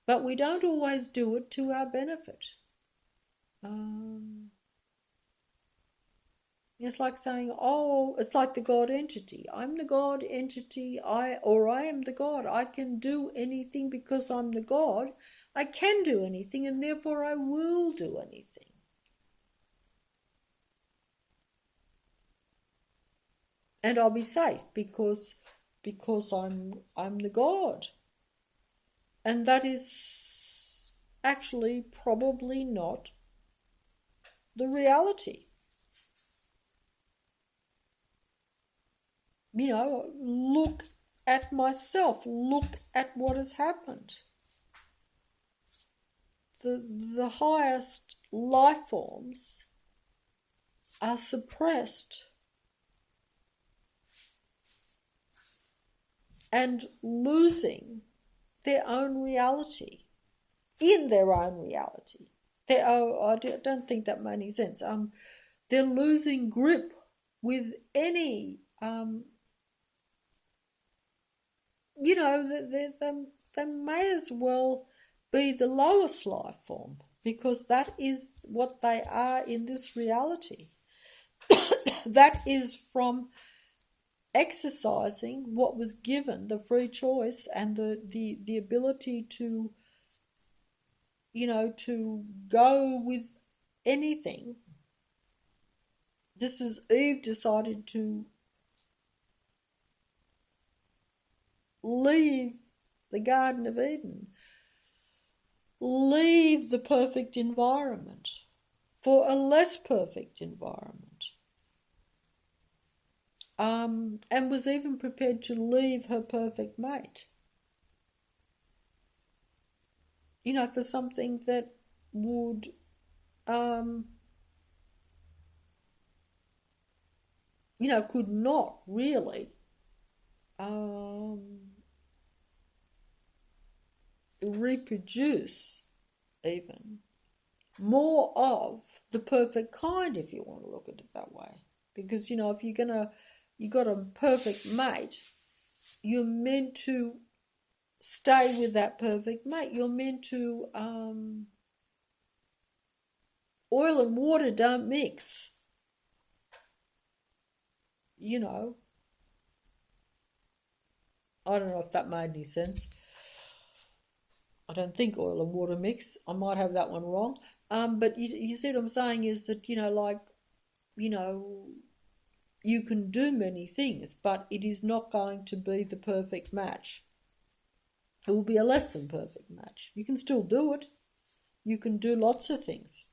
But we don't always do it to our benefit. It's like saying, oh, it's like the God entity. I'm the God entity, I am the God. I can do anything because I'm the God. I can do anything, and therefore I will do anything. And I'll be safe because I'm the God. And that is actually probably not the reality. Look at myself. Look at what has happened. The highest life forms are suppressed and losing their own reality, in their own reality. I don't think that made any sense. They're losing grip with any, they may as well be the lowest life form. because that is what they are in this reality. That is from exercising what was given, the free choice and the ability to, to go with anything. Just as Eve decided to leave the Garden of Eden, leave the perfect environment for a less perfect environment, and was even prepared to leave her perfect mate, for something that would, could not really reproduce even more of the perfect kind, if you want to look at it that way. Because, if you got a perfect mate, you're meant to stay with that perfect mate. You're meant to, oil and water don't mix. I don't know if that made any sense. I don't think oil and water mix. I might have that one wrong. But you see what I'm saying is that, you can do many things, but it is not going to be the perfect match. It will be a less than perfect match. You can still do it. You can do lots of things.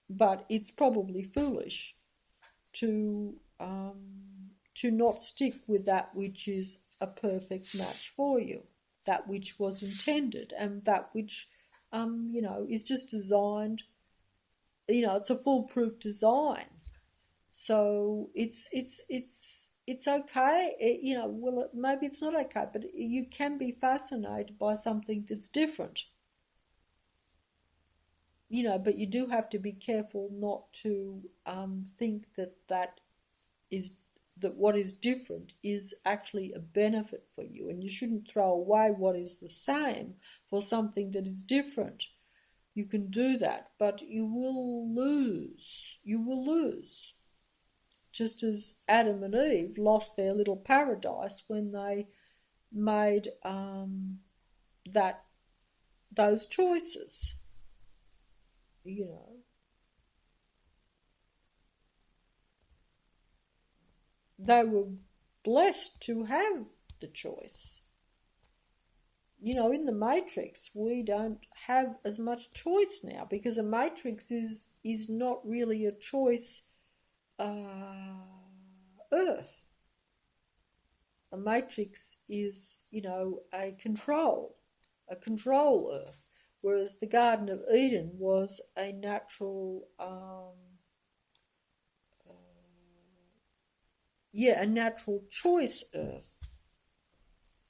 But it's probably foolish to not stick with that which is a perfect match for you, that which was intended, and that which, is just designed. It's a foolproof design. So it's okay. Maybe it's not okay, but you can be fascinated by something that's different. But you do have to be careful not to think that what is different is actually a benefit for you, and you shouldn't throw away what is the same for something that is different. You can do that, but you will lose. You will lose. Just as Adam and Eve lost their little paradise when they made those choices. They were blessed to have the choice. In the Matrix, we don't have as much choice now, because a Matrix is not really a choice Earth. A Matrix is, a control Earth, whereas the Garden of Eden was a natural, a natural choice Earth.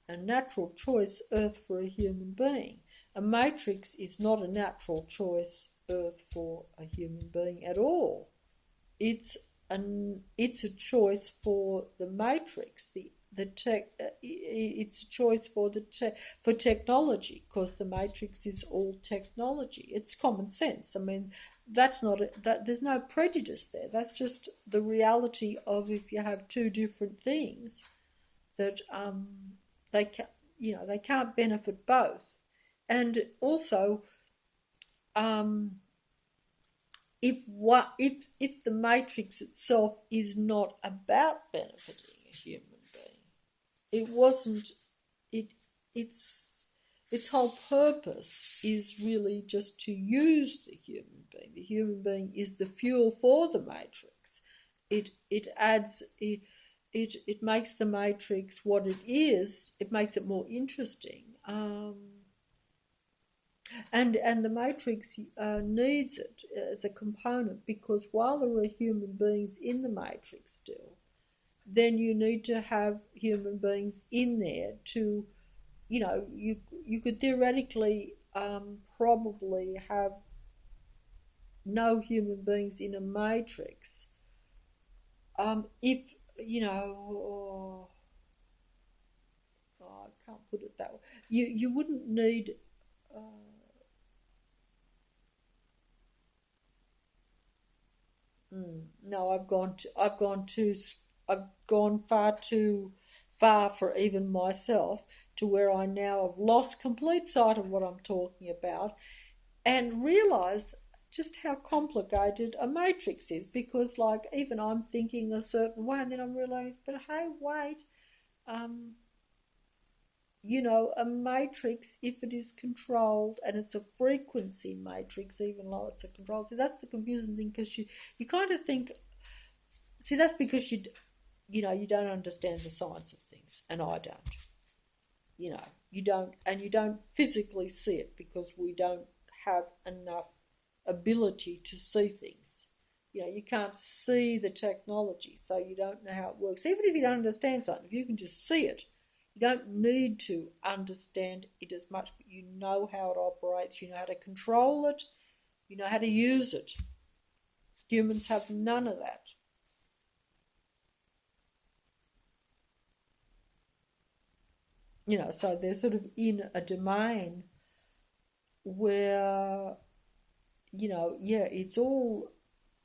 A natural choice Earth for a human being. A Matrix is not a natural choice Earth for a human being at all. It's a choice for the Matrix. It's a choice for for technology, because the Matrix is all technology. It's common sense. I mean, there's no prejudice there. That's just the reality of, if you have two different things, that they can't benefit both. And also, if the Matrix itself is not about benefiting a human being, its whole purpose is really just to use the human being. The human being is the fuel for the Matrix. It makes the Matrix what it is. It makes it more interesting. And the Matrix needs it as a component, because while there are human beings in the Matrix still, then you need to have human beings in there to, you could theoretically probably have no human beings in a Matrix. If, I can't put it that way. You wouldn't need... No, I've gone far too far for even myself, to where I now have lost complete sight of what I'm talking about, and realised just how complicated a matrix is, because like even I'm thinking a certain way and then I'm realising, but hey, wait, um, a matrix, if it is controlled, and it's a frequency matrix, even though it's a control. See, that's the confusing thing, because you kind of think, see, that's because you don't understand the science of things, and I don't. You don't physically see it, because we don't have enough ability to see things. You can't see the technology, so you don't know how it works. Even if you don't understand something, if you can just see it, you don't need to understand it as much, but you know how it operates, you know how to control it, you know how to use it. Humans have none of that. So they're sort of in a domain where, it's all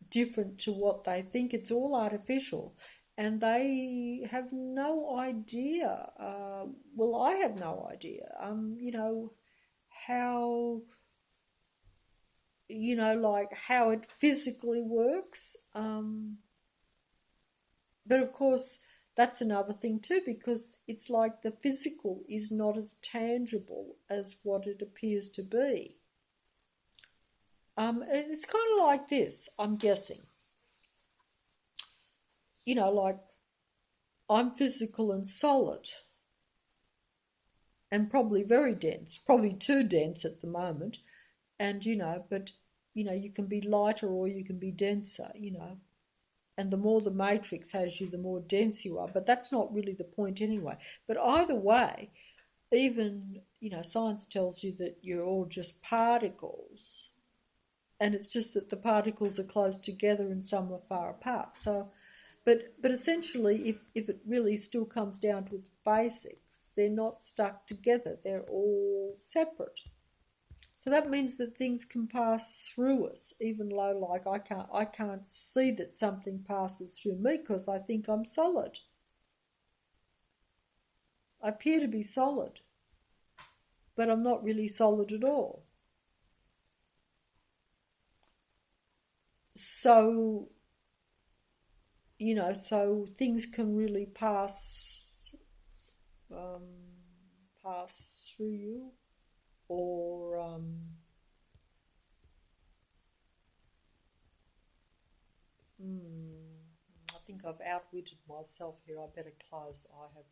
different to what they think. It's all artificial. And they have no idea. Well, I have no idea. How, like how it physically works. But of course, that's another thing too, because it's like the physical is not as tangible as what it appears to be. It's kind of like this, I'm guessing. Like I'm physical and solid, and probably very dense, probably too dense at the moment. And, but, you can be lighter or you can be denser, and the more the matrix has you, the more dense you are. But that's not really the point anyway. But either way, even, science tells you that you're all just particles. And it's just that the particles are close together and some are far apart. So, but essentially, if it really still comes down to its basics, they're not stuck together. They're all separate. So that means that things can pass through us, even though, like, I can't see that something passes through me, because I think I'm solid. I appear to be solid, but I'm not really solid at all. So, so things can really um, pass through you, or I think I've outwitted myself here. I better close. I have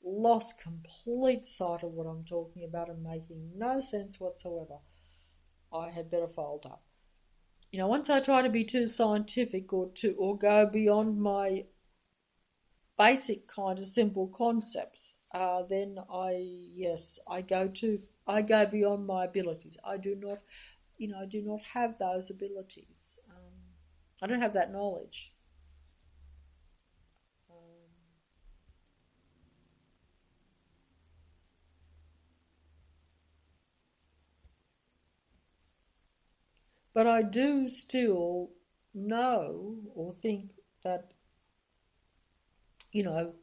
lost complete sight of what I'm talking about and making no sense whatsoever. I had better fold up. Once I try to be too scientific, or go beyond my basic kind of simple concepts, then I go beyond my abilities. I do not, I do not have those abilities. I don't have that knowledge. Um, but I do still know or think that, you know,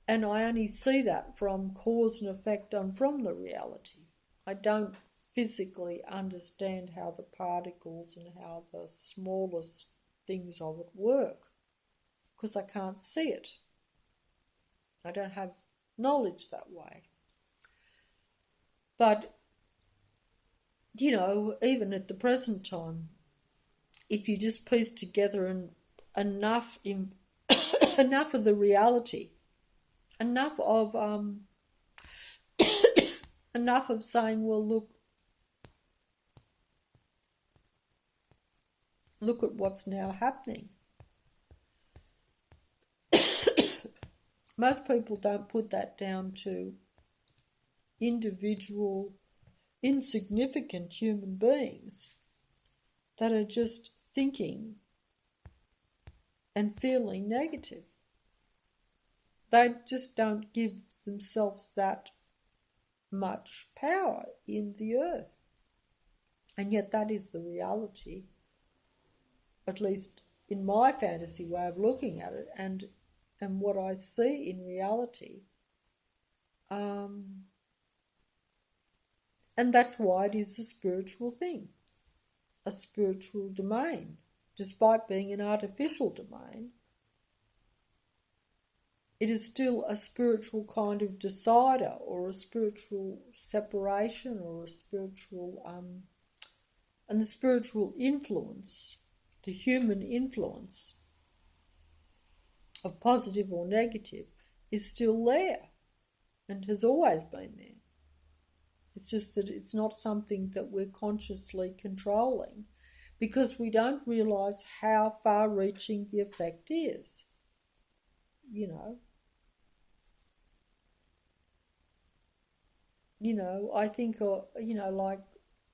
and I only see that from cause and effect and from the reality. I don't physically understand how the particles and how the smallest things of it work, because I can't see it. I don't have knowledge that way. But, even at the present time, if you just piece together enough enough of the reality, enough of enough of saying, well, look at what's now happening. Most people don't put that down to individual, insignificant human beings that are just thinking and feeling negative. They just don't give themselves that much power in the earth. And yet that is the reality. at least in my fantasy way of looking at it, and what I see in reality. And that's why it is a spiritual thing, a spiritual domain. Despite being an artificial domain, it is still a spiritual kind of decider, or a spiritual separation, or a spiritual, and the spiritual influence, the human influence of positive or negative, is still there and has always been there. It's just that it's not something that we're consciously controlling, because we don't realise how far-reaching the effect is. I think, like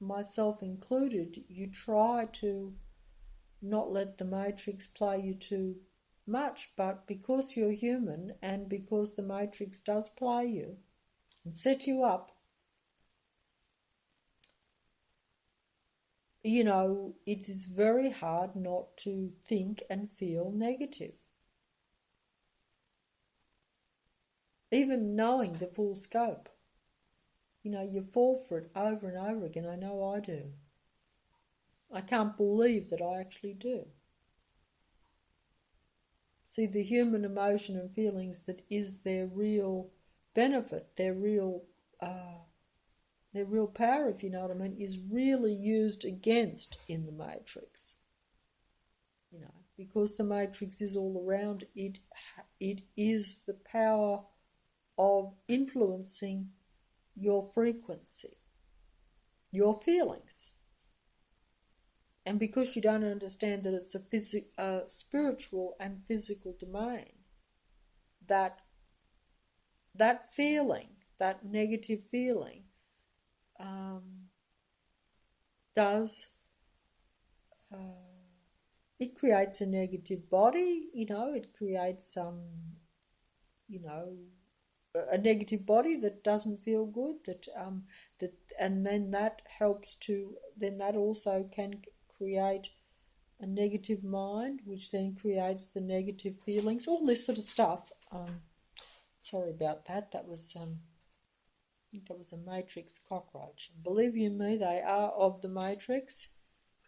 myself included, you try to not let the Matrix play you too much, but because you're human and because the Matrix does play you and set you up, it is very hard not to think and feel negative. Even knowing the full scope. You fall for it over and over again. I know I do. I can't believe that I actually do. See, the human emotion and feelings that is their real benefit, their real power, if you know what I mean, is really used against in the Matrix. Because the Matrix is all around, it is the power of influencing your frequency, your feelings. And because you don't understand that it's a spiritual and physical domain, that feeling, that negative feeling, it creates a negative body, it creates a negative body that doesn't feel good, and then that also can create a negative mind, which then creates the negative feelings, all this sort of stuff. Sorry about that. That was I think that was a Matrix cockroach. Believe you me, they are of the Matrix.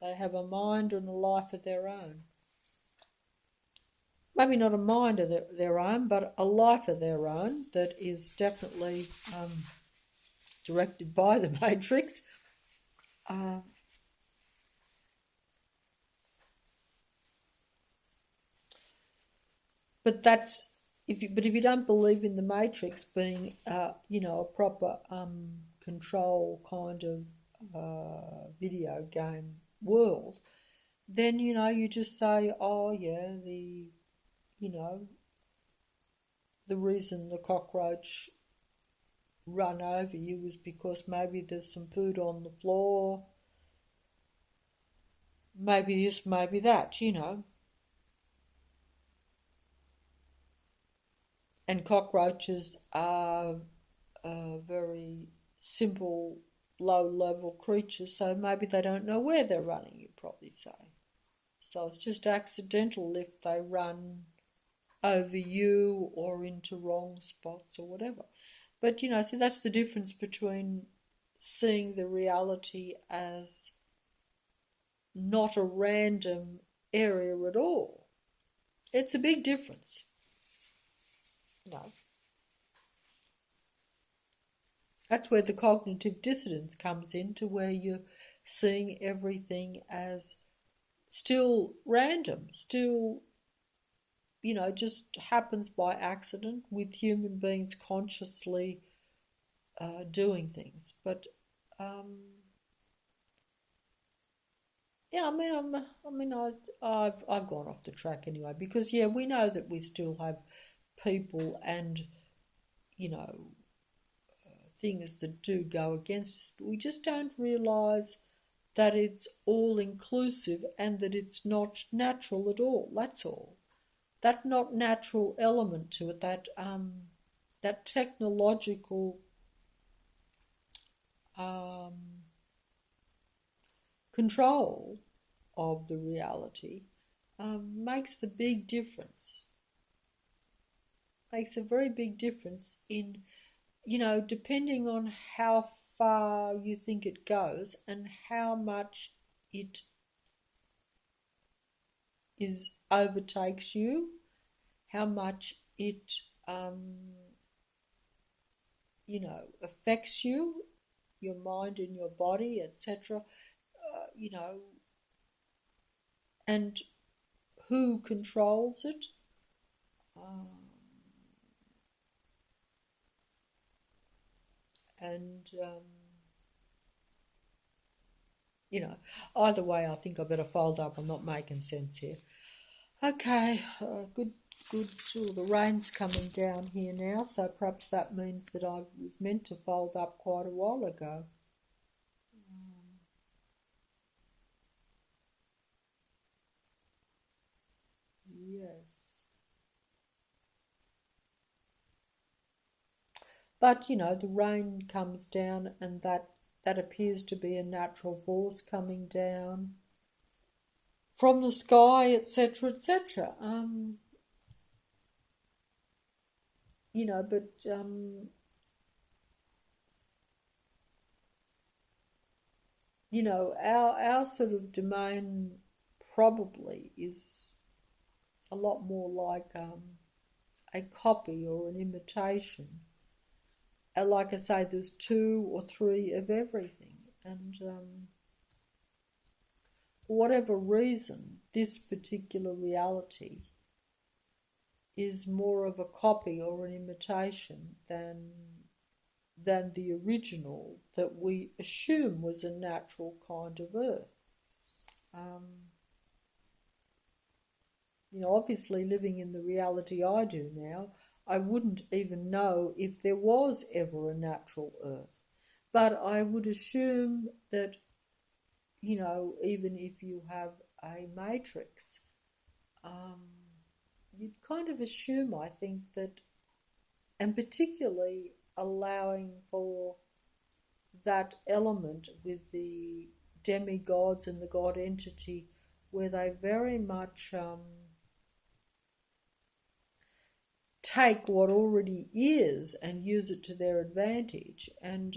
They have a mind and a life of their own. Maybe not a mind of their own, but a life of their own that is definitely directed by the Matrix. But if you don't believe in the Matrix being a proper control kind of video game world, then you just say, oh yeah, the reason the cockroach run over you was because maybe there's some food on the floor, maybe this, maybe that, And cockroaches are very simple, low-level creatures, so maybe they don't know where they're running, you'd probably say. So it's just accidental if they run over you or into wrong spots or whatever. But, so that's the difference between seeing the reality as not a random area at all. It's a big difference. That's where the cognitive dissonance comes into, where you're seeing everything as still random, still, just happens by accident with human beings consciously doing things. But I've gone off the track anyway, because we know that we still have people and things that do go against us, but we just don't realise that it's all inclusive and that it's not natural at all. That's all. That not natural element to it, that technological control of the reality, makes the big difference. Makes a very big difference in, depending on how far you think it goes and how much it overtakes you, how much it, affects you, your mind and your body, etc. And who controls it. Either way, I think I better fold up. I'm not making sense here. Okay, good. Oh, the rain's coming down here now, so perhaps that means that I was meant to fold up quite a while ago. Yes. But, the rain comes down and that appears to be a natural force coming down from the sky, etc., etc. But our sort of domain probably is a lot more like a copy or an imitation. Like I say, there's 2 or 3 of everything, and for whatever reason, this particular reality is more of a copy or an imitation than the original that we assume was a natural kind of earth. Obviously living in the reality I do now, I wouldn't even know if there was ever a natural earth. But I would assume that, even if you have a matrix, you'd kind of assume, I think, that, and particularly allowing for that element with the demigods and the God entity, where they very much take what already is and use it to their advantage, and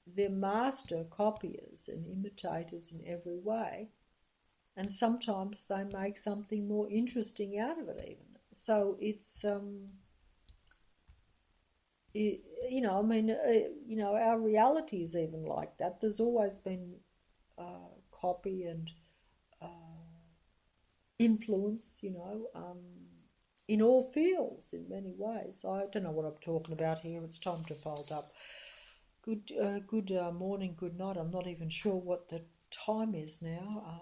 they're master copiers and imitators in every way, and sometimes they make something more interesting out of it even. So it's our reality is even like that. There's always been copy and influence, in all fields in many ways. I don't know what I'm talking about here. It's time to fold up. Good morning, good night. I'm not even sure what the time is now.